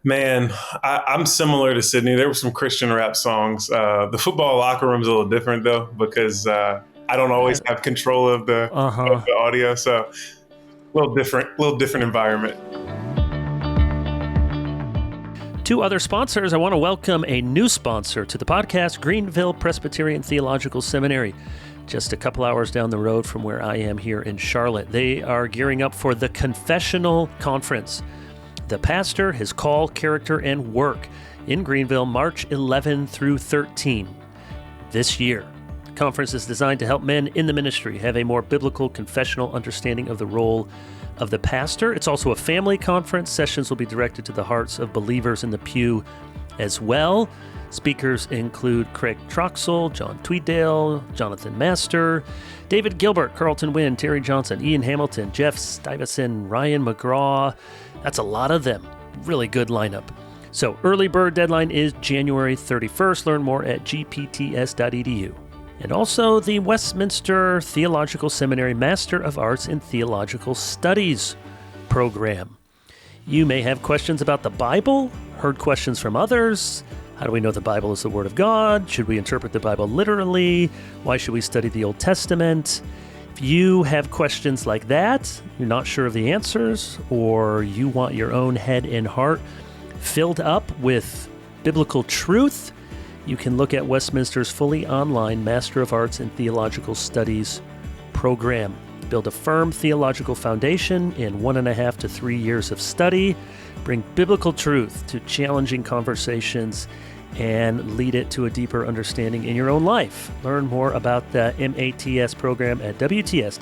[SPEAKER 2] Man, I'm similar to Sydney. There were some Christian rap songs. The football locker room's a little different though, because I don't always have control of the audio, so a little different environment.
[SPEAKER 1] Two other sponsors. I want to welcome a new sponsor to the podcast, Greenville Presbyterian Theological Seminary, just a couple hours down the road from where I am here in Charlotte. They are gearing up for the Confessional Conference, The Pastor, His Call, Character, and Work in Greenville, March 11 through 13 this year. The conference is designed to help men in the ministry have a more biblical confessional understanding of the role of the pastor. It's also a family conference. Sessions will be directed to the hearts of believers in the pew as well. Speakers include Craig Troxell, John Tweeddale, Jonathan Master, David Gilbert, Carlton Wynn, Terry Johnson, Ian Hamilton, Jeff Stuyvesant, Ryan McGraw. That's a lot of them. Really good lineup. So early bird deadline is January 31st. Learn more at gpts.edu. And also the Westminster Theological Seminary Master of Arts in Theological Studies program. You may have questions about the Bible, heard questions from others. How do we know the Bible is the Word of God? Should we interpret the Bible literally? Why should we study the Old Testament? If you have questions like that, you're not sure of the answers, or you want your own head and heart filled up with biblical truth, you can look at Westminster's fully online Master of Arts in Theological Studies program. Build a firm theological foundation in 1.5 to 3 years of study, bring biblical truth to challenging conversations, and lead it to a deeper understanding in your own life. Learn more about the MATS program at wts.edu/mats.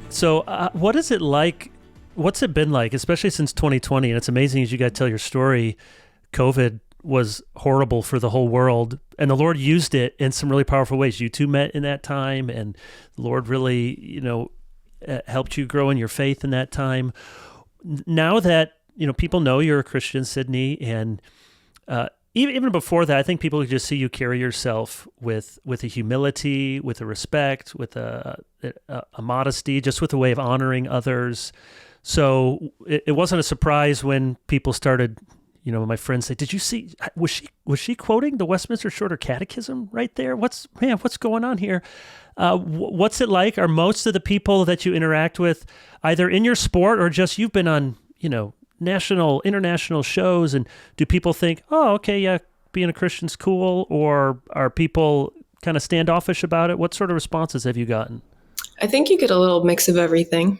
[SPEAKER 1] So what is it like? What's it been like, especially since 2020? And it's amazing as you guys tell your story, COVID was horrible for the whole world, and the Lord used it in some really powerful ways. You two met in that time, and the Lord really, helped you grow in your faith in that time. Now that, people know you're a Christian, Sydney, and even before that, I think people just see you carry yourself with a humility, with a respect, with a modesty, just with a way of honoring others. So it wasn't a surprise when people started, my friends say, "Did you see? Was she quoting the Westminster Shorter Catechism right there? What's going on here?" What's it like? Are most of the people that you interact with either in your sport or just you've been on, national, international shows, and do people think, "Oh, okay, yeah, being a Christian's cool," or are people kind of standoffish about it? What sort of responses have you gotten?
[SPEAKER 3] I think you get a little mix of everything.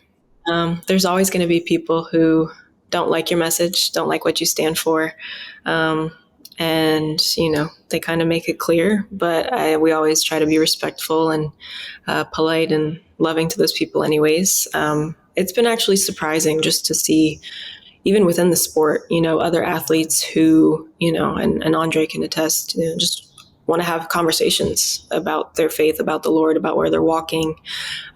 [SPEAKER 3] There's always going to be people who don't like your message, don't like what you stand for. And, they kind of make it clear, but we always try to be respectful and polite and loving to those people anyways. It's been actually surprising just to see, even within the sport, other athletes who, and Andre can attest, just want to have conversations about their faith, about the Lord, about where they're walking,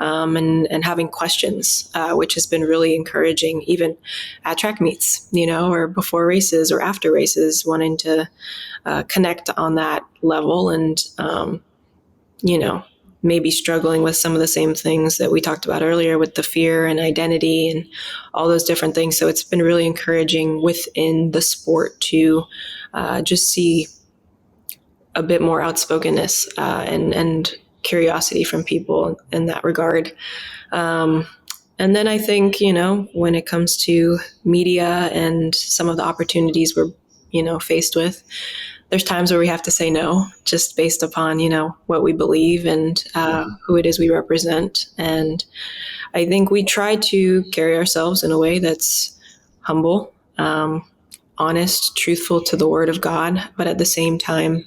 [SPEAKER 3] and having questions, which has been really encouraging, even at track meets, or before races or after races, wanting to connect on that level and, maybe struggling with some of the same things that we talked about earlier with the fear and identity and all those different things. So it's been really encouraging within the sport to just see a bit more outspokenness and curiosity from people in that regard. And then I think, when it comes to media and some of the opportunities we're, faced with, there's times where we have to say no, just based upon, what we believe and who it is we represent. And I think we try to carry ourselves in a way that's humble, honest, truthful to the Word of God, but at the same time,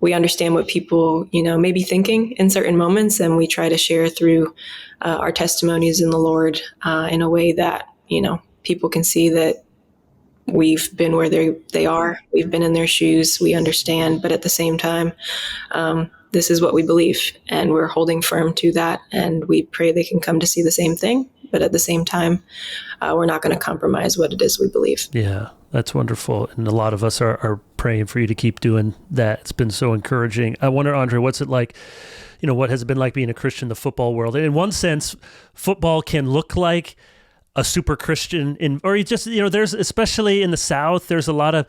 [SPEAKER 3] we understand what people, may be thinking in certain moments, and we try to share through our testimonies in the Lord in a way that, people can see that we've been where they are, we've been in their shoes, we understand, but at the same time, this is what we believe, and we're holding firm to that, and we pray they can come to see the same thing, but at the same time, we're not going to compromise what it is we believe.
[SPEAKER 1] Yeah, That's wonderful. And a lot of us are praying for you to keep doing that. It's been so encouraging. I wonder, Andre, what's it like? What has it been like being a Christian in the football world? And in one sense, football can look like a super Christian, or there's, especially in the South, there's a lot of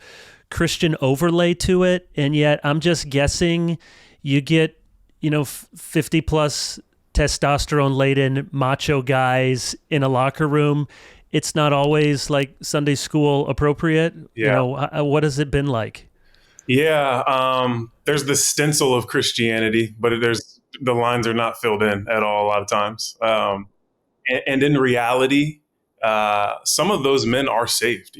[SPEAKER 1] Christian overlay to it. And yet I'm just guessing you get, 50 plus testosterone laden macho guys in a locker room. It's not always like Sunday school appropriate.
[SPEAKER 2] Yeah.
[SPEAKER 1] What has it been like?
[SPEAKER 2] Yeah. There's the stencil of Christianity, but the lines are not filled in at all a lot of times. And in reality, some of those men are saved.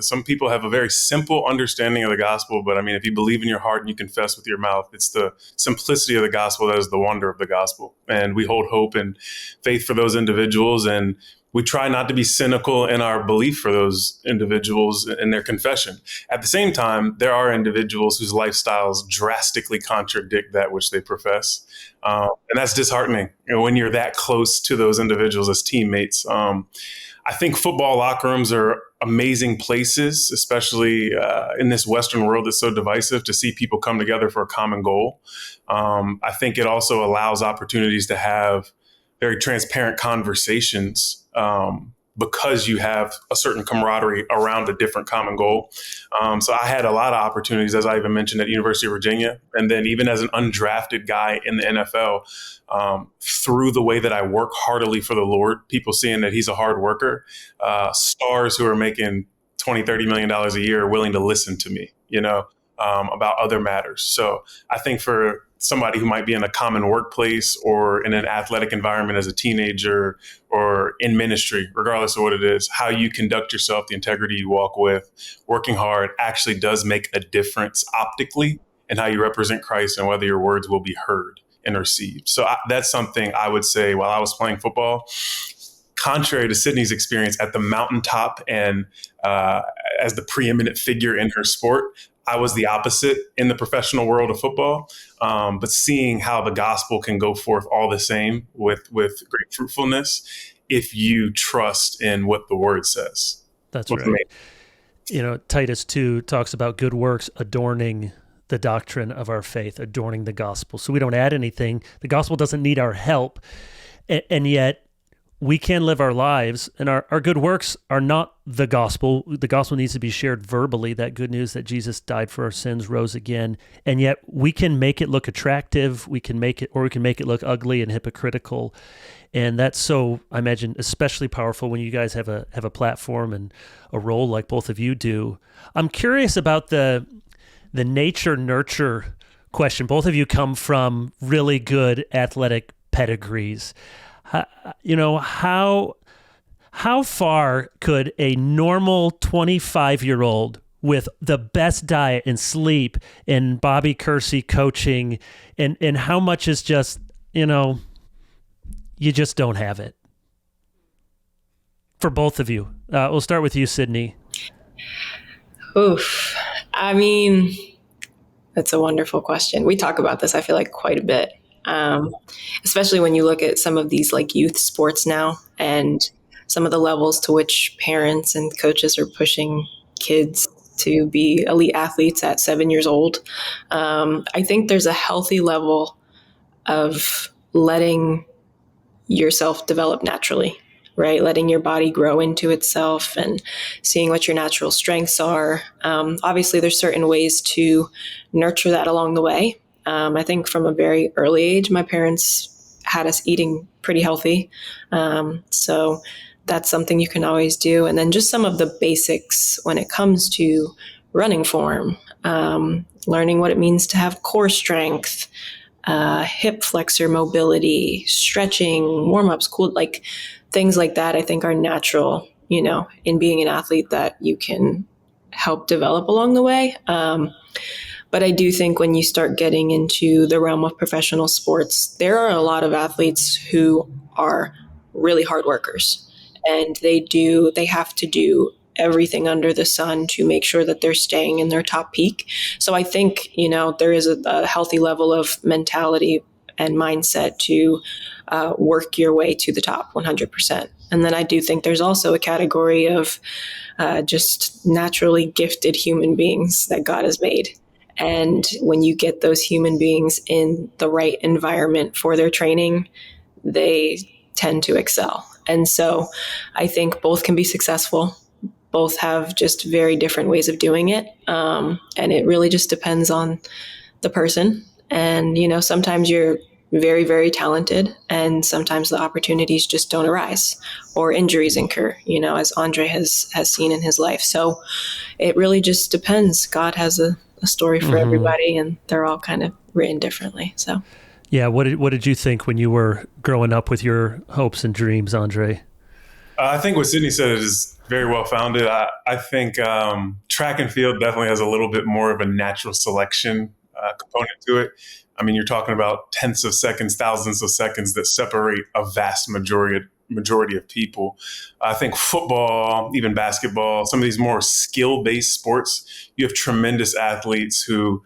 [SPEAKER 2] Some people have a very simple understanding of the gospel, but I mean, if you believe in your heart and you confess with your mouth, it's the simplicity of the gospel that is the wonder of the gospel. And we hold hope and faith for those individuals, and we try not to be cynical in our belief for those individuals in their confession. At the same time, there are individuals whose lifestyles drastically contradict that which they profess. And that's disheartening when you're that close to those individuals as teammates. I think football locker rooms are amazing places, especially in this Western world that's so divisive, to see people come together for a common goal. I think it also allows opportunities to have very transparent conversations because you have a certain camaraderie around a different common goal. So I had a lot of opportunities, as I even mentioned, at University of Virginia. And then even as an undrafted guy in the NFL, through the way that I work heartily for the Lord, people seeing that he's a hard worker, stars who are making $20, $30 million a year are willing to listen to me, about other matters. So I think for somebody who might be in a common workplace or in an athletic environment as a teenager or in ministry, regardless of what it is, how you conduct yourself, the integrity you walk with, working hard actually does make a difference optically in how you represent Christ and whether your words will be heard and received. So that's something I would say while I was playing football, contrary to Sydney's experience at the mountaintop and as the preeminent figure in her sport, I was the opposite in the professional world of football, but seeing how the gospel can go forth all the same with great fruitfulness if you trust in what the word says.
[SPEAKER 1] That's right. Titus 2 talks about good works adorning the doctrine of our faith, adorning the gospel. So we don't add anything. The gospel doesn't need our help, and yet we can live our lives, and our good works are not the gospel. The gospel needs to be shared verbally, that good news that Jesus died for our sins, rose again, and yet we can make it look attractive, we can make it look ugly and hypocritical, and that's so, I imagine, especially powerful when you guys have a platform and a role like both of you do. I'm curious about the nature-nurture question. Both of you come from really good athletic pedigrees. How far could a normal 25-year-old with the best diet and sleep and Bobby Kersey coaching and how much is just, you just don't have it? For both of you. We'll start with you, Sydney.
[SPEAKER 3] Oof. I mean, that's a wonderful question. We talk about this, I feel like, quite a bit. Especially when you look at some of these like youth sports now and some of the levels to which parents and coaches are pushing kids to be elite athletes at 7 years old. I think there's a healthy level of letting yourself develop naturally, right? Letting your body grow into itself and seeing what your natural strengths are. Obviously, there's certain ways to nurture that along the way. I think from a very early age, my parents had us eating pretty healthy. So that's something you can always do. And then just some of the basics when it comes to running form, learning what it means to have core strength, hip flexor mobility, stretching, warm-ups, cool, like things like that, I think are natural, in being an athlete that you can help develop along the way. But I do think when you start getting into the realm of professional sports, there are a lot of athletes who are really hard workers, and they have to do everything under the sun to make sure that they're staying in their top peak. So I think, there is a healthy level of mentality and mindset to work your way to the top 100%. And then I do think there's also a category of just naturally gifted human beings that God has made. And when you get those human beings in the right environment for their training, they tend to excel. And so I think both can be successful. Both have just very different ways of doing it. And it really just depends on the person. And, sometimes you're very, very talented, and sometimes the opportunities just don't arise or injuries incur, as Andre has seen in his life. So it really just depends. God has a story for everybody, and they're all kind of written differently. So,
[SPEAKER 1] yeah. What did you think when you were growing up with your hopes and dreams, Andre?
[SPEAKER 2] I think what Sydney said is very well founded. I think track and field definitely has a little bit more of a natural selection component to it. I mean, you're talking about tenths of seconds, thousands of seconds that separate a vast majority of people. I think football, even basketball, some of these more skill-based sports, you have tremendous athletes who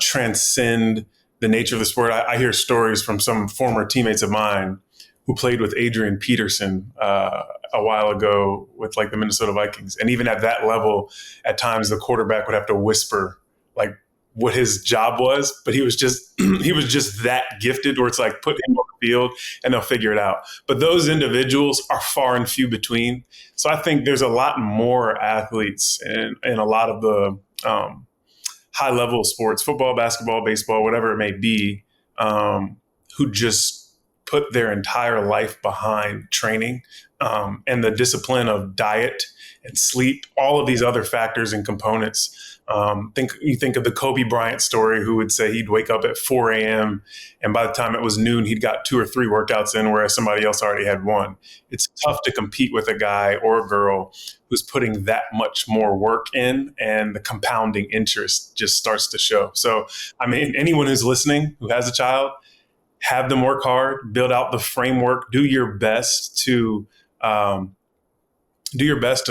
[SPEAKER 2] transcend the nature of the sport. I hear stories from some former teammates of mine who played with Adrian Peterson a while ago with like the Minnesota Vikings. And even at that level, at times the quarterback would have to whisper like what his job was, but he was just that gifted where it's like put him on the field and they'll figure it out. But those individuals are far and few between. So I think there's a lot more athletes in a lot of the high level sports, football, basketball, baseball, whatever it may be, who just put their entire life behind training and the discipline of diet and sleep, all of these other factors and components. You think of the Kobe Bryant story, who would say he'd wake up at 4 a.m. and by the time it was noon, he'd got 2 or 3 workouts in, whereas somebody else already had one. It's tough to compete with a guy or a girl who's putting that much more work in, and the compounding interest just starts to show. So, I mean, anyone who's listening who has a child, have them work hard, build out the framework, do your best to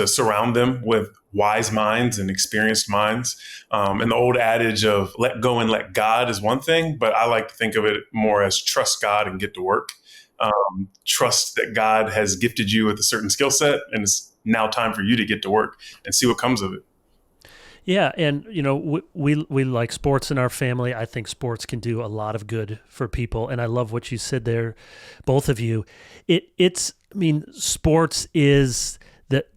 [SPEAKER 2] surround them with wise minds and experienced minds. And the old adage of let go and let God is one thing, but I like to think of it more as trust God and get to work. Trust that God has gifted you with a certain skill set, and it's now time for you to get to work and see what comes of it.
[SPEAKER 1] Yeah, and we like sports in our family. I think sports can do a lot of good for people, and I love what you said there, both of you. Sports is that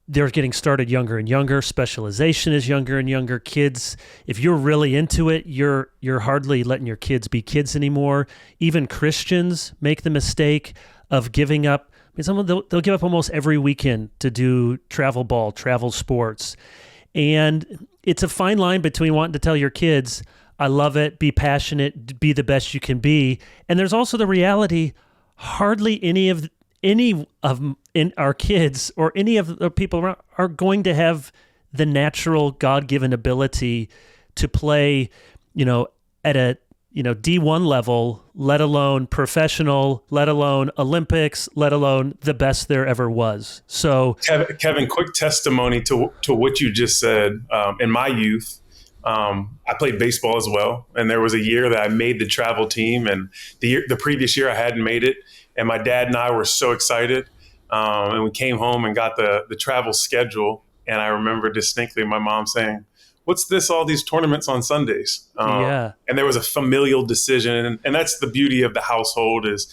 [SPEAKER 1] they're getting started younger and younger. Specialization is younger and younger. Kids, if you're really into it, you're hardly letting your kids be kids anymore. Even Christians make the mistake of giving up. They'll give up almost every weekend to do travel ball, travel sports. And it's a fine line between wanting to tell your kids, I love it, be passionate, be the best you can be. And there's also the reality, hardly any of our kids or any of the people around are going to have the natural God-given ability to play, at a D1 level, let alone professional, let alone Olympics, let alone the best there ever was. So,
[SPEAKER 2] Kevin, quick testimony to what you just said. In my youth, I played baseball as well, and there was a year that I made the travel team, and the previous year I hadn't made it, and my dad and I were so excited, and we came home and got the travel schedule, and I remember distinctly my mom saying, what's this, all these tournaments on Sundays?
[SPEAKER 1] Yeah.
[SPEAKER 2] And there was a familial decision. And that's the beauty of the household is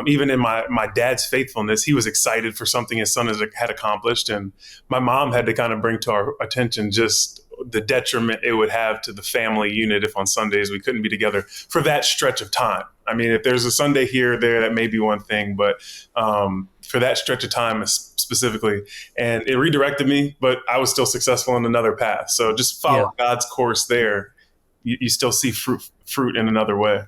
[SPEAKER 2] even in my dad's faithfulness, he was excited for something his son had accomplished. And my mom had to kind of bring to our attention just the detriment it would have to the family unit if on Sundays we couldn't be together for that stretch of time. I mean, if there's a Sunday here or there, that may be one thing, but for that stretch of time specifically, and it redirected me, but I was still successful in another path. So just follow God's course there. You still see fruit in another way.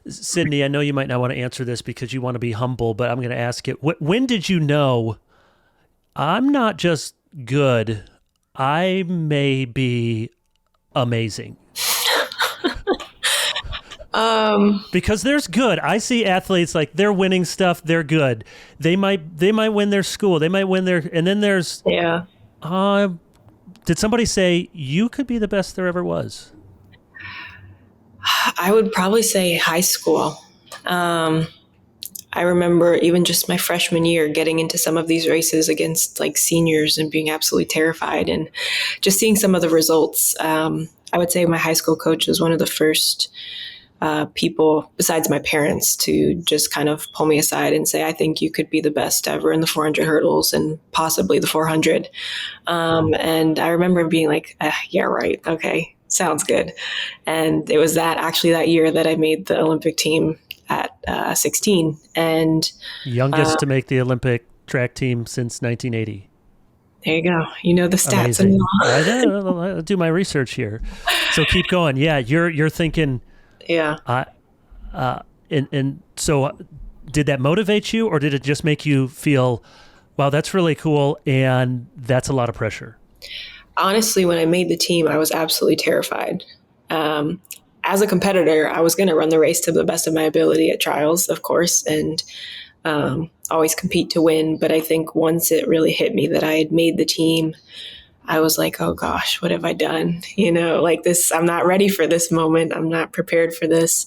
[SPEAKER 1] Sydney, I know you might not want to answer this because you want to be humble, but I'm going to ask it. When did you know I'm not just good, I may be amazing? Because there's good. I see athletes like they're winning stuff. They're good. They might win their school. They might win their, and then there's, did somebody say you could be the best there ever was?
[SPEAKER 3] I would probably say high school. I remember even just my freshman year getting into some of these races against like seniors and being absolutely terrified, and just seeing some of the results. I would say my high school coach was one of the first people besides my parents to just kind of pull me aside and say, I think you could be the best ever in the 400 hurdles and possibly the 400. And I remember being like, yeah, right. Okay. Sounds good. And it was that year that I made the Olympic team at 16. And
[SPEAKER 1] youngest to make the Olympic track team since 1980.
[SPEAKER 3] There you go. You know the stats.
[SPEAKER 1] Amazing. I'll do my research here. So keep going. Yeah, you're thinking.
[SPEAKER 3] Yeah.
[SPEAKER 1] And so, did that motivate you, or did it just make you feel, wow, that's really cool, and that's a lot of pressure?
[SPEAKER 3] Honestly, when I made the team, I was absolutely terrified. As a competitor, I was going to run the race to the best of my ability at trials, of course, and always compete to win. But I think once it really hit me that I had made the team, I was like, oh gosh, what have I done? Like this, I'm not ready for this moment. I'm not prepared for this.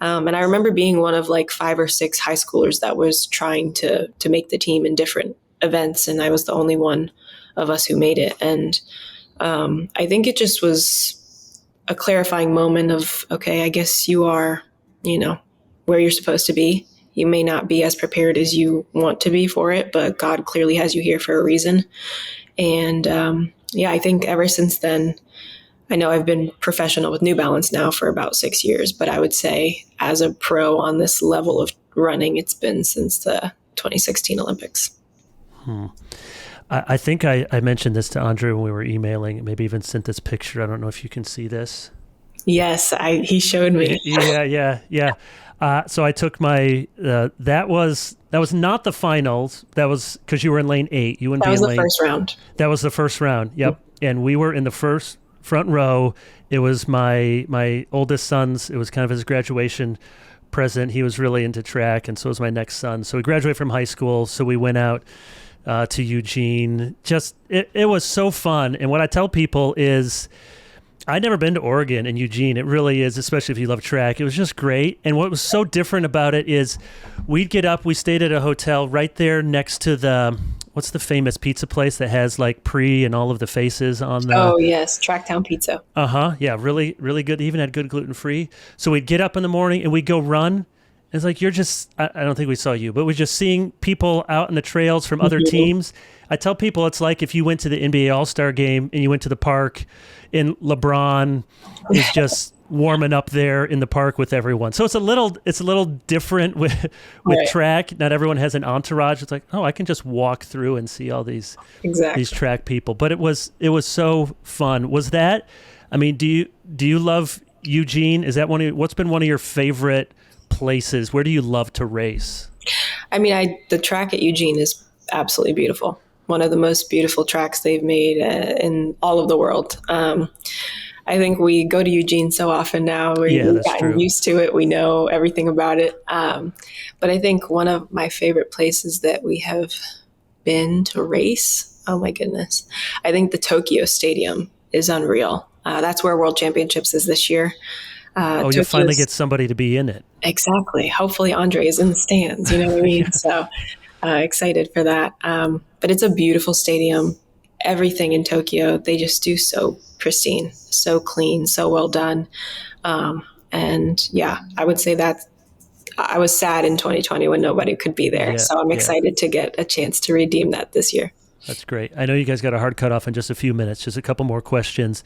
[SPEAKER 3] And I remember being one of like 5 or 6 high schoolers that was trying to make the team in different events. And I was the only one of us who made it. And I think it just was a clarifying moment of, okay, I guess you are, where you're supposed to be. You may not be as prepared as you want to be for it, but God clearly has you here for a reason. And I think ever since then, I know I've been professional with New Balance now for about 6 years, but I would say as a pro on this level of running, it's been since the 2016 Olympics.
[SPEAKER 1] I think I mentioned this to Andre when we were emailing, maybe even sent this picture. I don't know if you can see this.
[SPEAKER 3] Yes, he showed me.
[SPEAKER 1] Yeah. So I took my, that was not the finals. That was because you were in lane 8. You wouldn't
[SPEAKER 3] That
[SPEAKER 1] be
[SPEAKER 3] was
[SPEAKER 1] in
[SPEAKER 3] the
[SPEAKER 1] lane.
[SPEAKER 3] first round.
[SPEAKER 1] That was the first round. Yep. Mm-hmm. And we were in the front row. It was my oldest son's. It was kind of his graduation present. He was really into track, and so was my next son. So we graduated from high school. So we went out to Eugene. Just it was so fun. And what I tell people is, I'd never been to Oregon and Eugene. It really is, especially if you love track. It was just great. And what was so different about it is we'd get up, we stayed at a hotel right there next to what's the famous pizza place that has like Pre and all of the faces on the...
[SPEAKER 3] Oh, yes. Tracktown Pizza.
[SPEAKER 1] Yeah, really, really good. They even had good gluten-free. So we'd get up in the morning and we'd go run. It's like, you're just, I don't think we saw you, but we're just seeing people out in the trails from other teams. I tell people it's like if you went to the NBA All-Star game and you went to the park and LeBron is just warming up there in the park with everyone. So it's a little different with right. Track. Not everyone has an entourage. It's like, oh, I can just walk through and see all these track people. But it was so fun. Was that, I mean, do you love Eugene? Is that what's been one of your favorite places? Where do you love to race?
[SPEAKER 3] I mean, the track at Eugene is absolutely beautiful. One of the most beautiful tracks they've made in all of the world. I think we go to Eugene so often now. We've gotten used to it. We know everything about it. But I think one of my favorite places that we have been to race, oh my goodness, I think the Tokyo Stadium is unreal. That's where World Championships is this year.
[SPEAKER 1] You'll finally get somebody to be in it.
[SPEAKER 3] Exactly. Hopefully Andre is in the stands, you know what I mean? So excited for that. But it's a beautiful stadium. Everything in Tokyo, they just do so pristine, so clean, so well done. And yeah, I would say that I was sad in 2020 when nobody could be there. So I'm excited to get a chance to redeem that this year.
[SPEAKER 1] That's great. I know you guys got a hard cutoff in just a few minutes, just a couple more questions.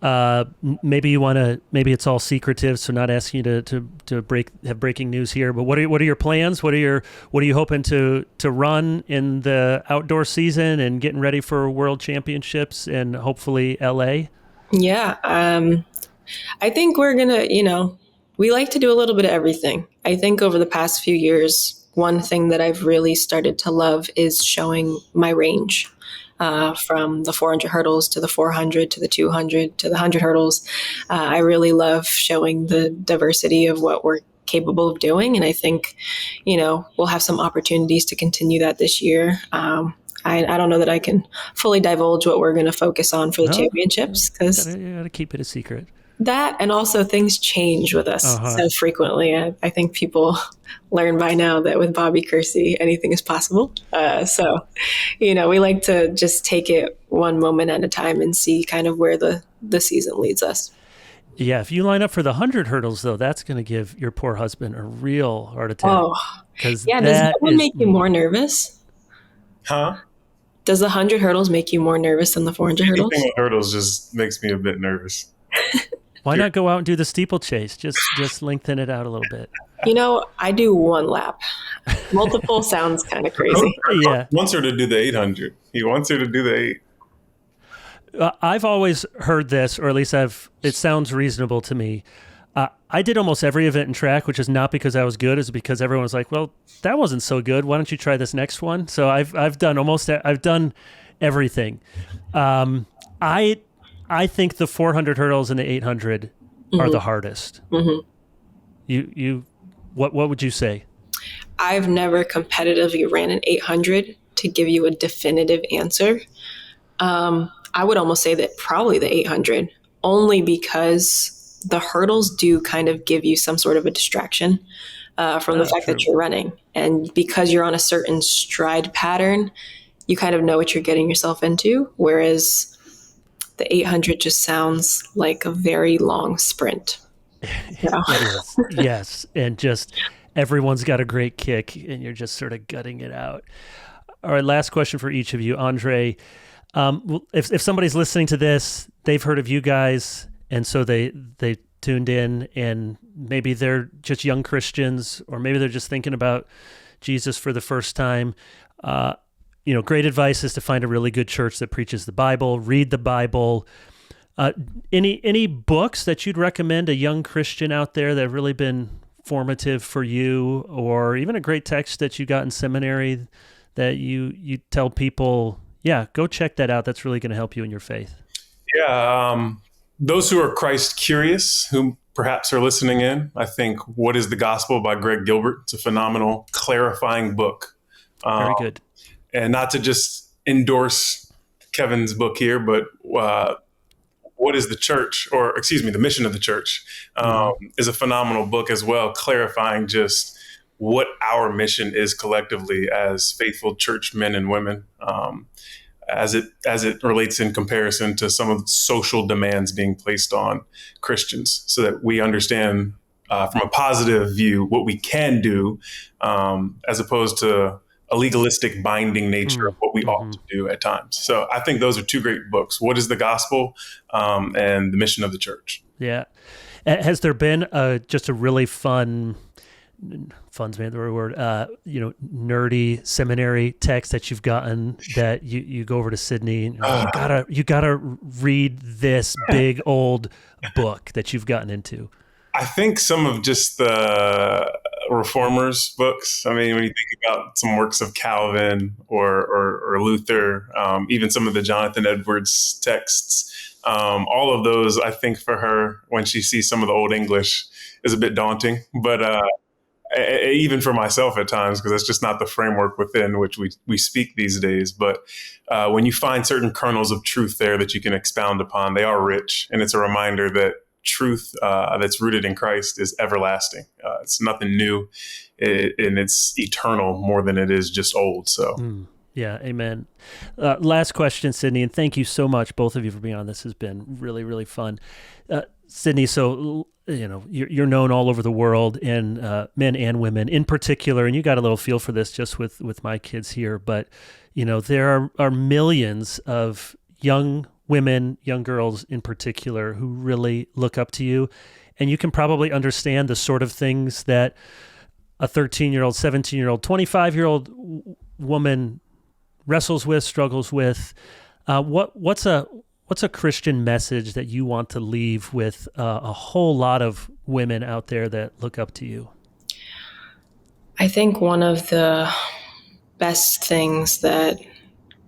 [SPEAKER 1] Maybe it's all secretive, so not asking you to have breaking news here, but what are your plans? What are you hoping to run in the outdoor season and getting ready for World Championships and hopefully LA?
[SPEAKER 3] Yeah. I think we're gonna, we like to do a little bit of everything. I think over the past few years, one thing that I've really started to love is showing my range. From the 400 hurdles to the 400 to the 200 to the 100 hurdles. I really love showing the diversity of what we're capable of doing. And I think, we'll have some opportunities to continue that this year. I don't know that I can fully divulge what we're going to focus on for the championships.
[SPEAKER 1] You got to keep it a secret.
[SPEAKER 3] That, and also things change with us so frequently. I think people learn by now that with Bobby Kersey, anything is possible. So, we like to just take it one moment at a time and see kind of where the season leads us.
[SPEAKER 1] Yeah, if you line up for the 100 hurdles, though, that's going to give your poor husband a real heart attack.
[SPEAKER 3] Oh, yeah. Does that one make you more nervous?
[SPEAKER 2] Huh?
[SPEAKER 3] Does the 100 hurdles make you more nervous than the 400 hurdles?
[SPEAKER 2] Anything with hurdles just makes me a bit nervous.
[SPEAKER 1] Why not go out and do the steeplechase? Just lengthen it out a little bit.
[SPEAKER 3] I do one lap. Multiple sounds kind of crazy.
[SPEAKER 1] Yeah.
[SPEAKER 2] He wants her to do the 800. He wants her to do the 8.
[SPEAKER 1] I've always heard this, or at least it sounds reasonable to me. I did almost every event in track, which is not because I was good, it's because everyone was like, well, that wasn't so good. Why don't you try this next one? So I've done everything. I think the 400 hurdles and the 800 are the hardest. Mm-hmm. What would you say?
[SPEAKER 3] I've never competitively ran an 800 to give you a definitive answer. I would almost say that probably the 800, only because the hurdles do kind of give you some sort of a distraction from the fact that you're running. And because you're on a certain stride pattern, you kind of know what you're getting yourself into. Whereas the 800 just sounds like a very long sprint.
[SPEAKER 1] It is. Yes. And just everyone's got a great kick and you're just sort of gutting it out. All right. Last question for each of you. Andre, if somebody's listening to this, they've heard of you guys, and so they tuned in, and maybe they're just young Christians, or maybe they're just thinking about Jesus for the first time. Great advice is to find a really good church that preaches the Bible, read the Bible. Any books that you'd recommend a young Christian out there that have really been formative for you, or even a great text that you got in seminary that you tell people, yeah, go check that out. That's really going to help you in your faith.
[SPEAKER 2] Yeah. Those who are Christ curious, who perhaps are listening in, I think What is the Gospel by Greg Gilbert. It's a phenomenal, clarifying book.
[SPEAKER 1] Very good.
[SPEAKER 2] And not to just endorse Kevin's book here, but What is the Church, or excuse me, The Mission of the Church is a phenomenal book as well, clarifying just what our mission is collectively as faithful church men and women, as it relates in comparison to some of the social demands being placed on Christians, so that we understand from a positive view what we can do, as opposed to a legalistic binding nature of what we ought to do at times. So I think those are two great books. What is the Gospel and The Mission of the Church. Yeah.
[SPEAKER 1] Has there been just a really fun's maybe the right word, nerdy seminary text that you've gotten that you go over to Sydney and you gotta read this big old book that you've gotten into?
[SPEAKER 2] I think some of just the Reformers books. I mean, when you think about some works of Calvin or Luther, even some of the Jonathan Edwards texts, all of those, I think for her, when she sees some of the Old English, is a bit daunting. But even for myself at times, because that's just not the framework within which we speak these days. But when you find certain kernels of truth there that you can expound upon, they are rich. And it's a reminder that truth that's rooted in Christ is everlasting. It's nothing new, and it's eternal more than it is just old. So.
[SPEAKER 1] Yeah, amen. Last question, Sydney, and thank you so much, both of you, for being on. This has been really, really fun. Sydney, so you're known all over the world, and men and women in particular, and you got a little feel for this just with my kids here, but there are millions of young women, young girls in particular, who really look up to you, and you can probably understand the sort of things that a 13-year-old, 17-year-old, 25-year-old woman wrestles with, struggles with. What's a Christian message that you want to leave with a whole lot of women out there that look up to you?
[SPEAKER 3] I think one of the best things that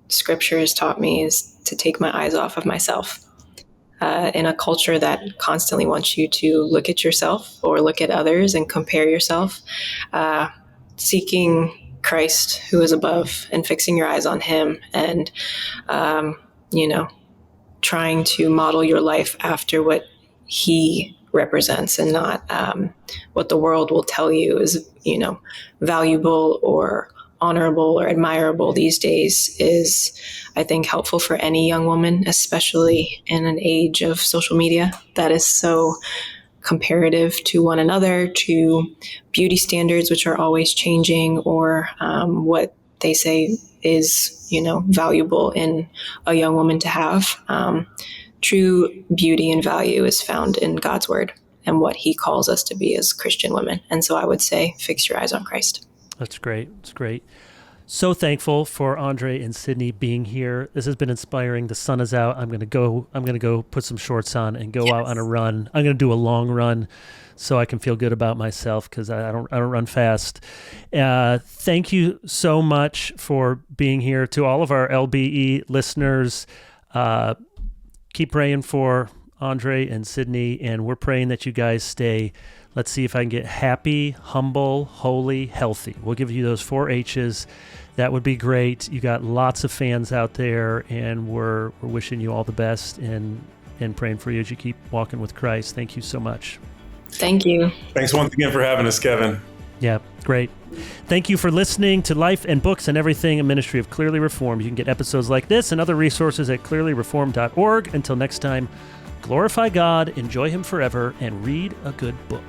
[SPEAKER 3] Scripture has taught me is to take my eyes off of myself. In a culture that constantly wants you to look at yourself or look at others and compare yourself, seeking Christ who is above and fixing your eyes on him, and trying to model your life after what he represents, and not what the world will tell you is, valuable or honorable or admirable these days, is, I think, helpful for any young woman, especially in an age of social media that is so comparative to one another, to beauty standards, which are always changing, or what they say is, valuable in a young woman to have. True beauty and value is found in God's word and what he calls us to be as Christian women. And so I would say, fix your eyes on Christ.
[SPEAKER 1] That's great. That's great. So thankful for Andre and Sydney being here. This has been inspiring. The sun is out. I'm gonna go put some shorts on and go out on a run. I'm gonna do a long run so I can feel good about myself, because I don't run fast. Thank you so much for being here. To all of our LBE listeners, keep praying for Andre and Sydney, and we're praying that you guys stay. Let's see if I can get happy, humble, holy, healthy. We'll give you those 4 H's. That would be great. You got lots of fans out there, and we're wishing you all the best and praying for you as you keep walking with Christ. Thank you so much.
[SPEAKER 3] Thank you.
[SPEAKER 2] Thanks once again for having us, Kevin.
[SPEAKER 1] Yeah, great. Thank you for listening to Life and Books and Everything, a ministry of Clearly Reformed. You can get episodes like this and other resources at clearlyreformed.org. Until next time, glorify God, enjoy him forever, and read a good book.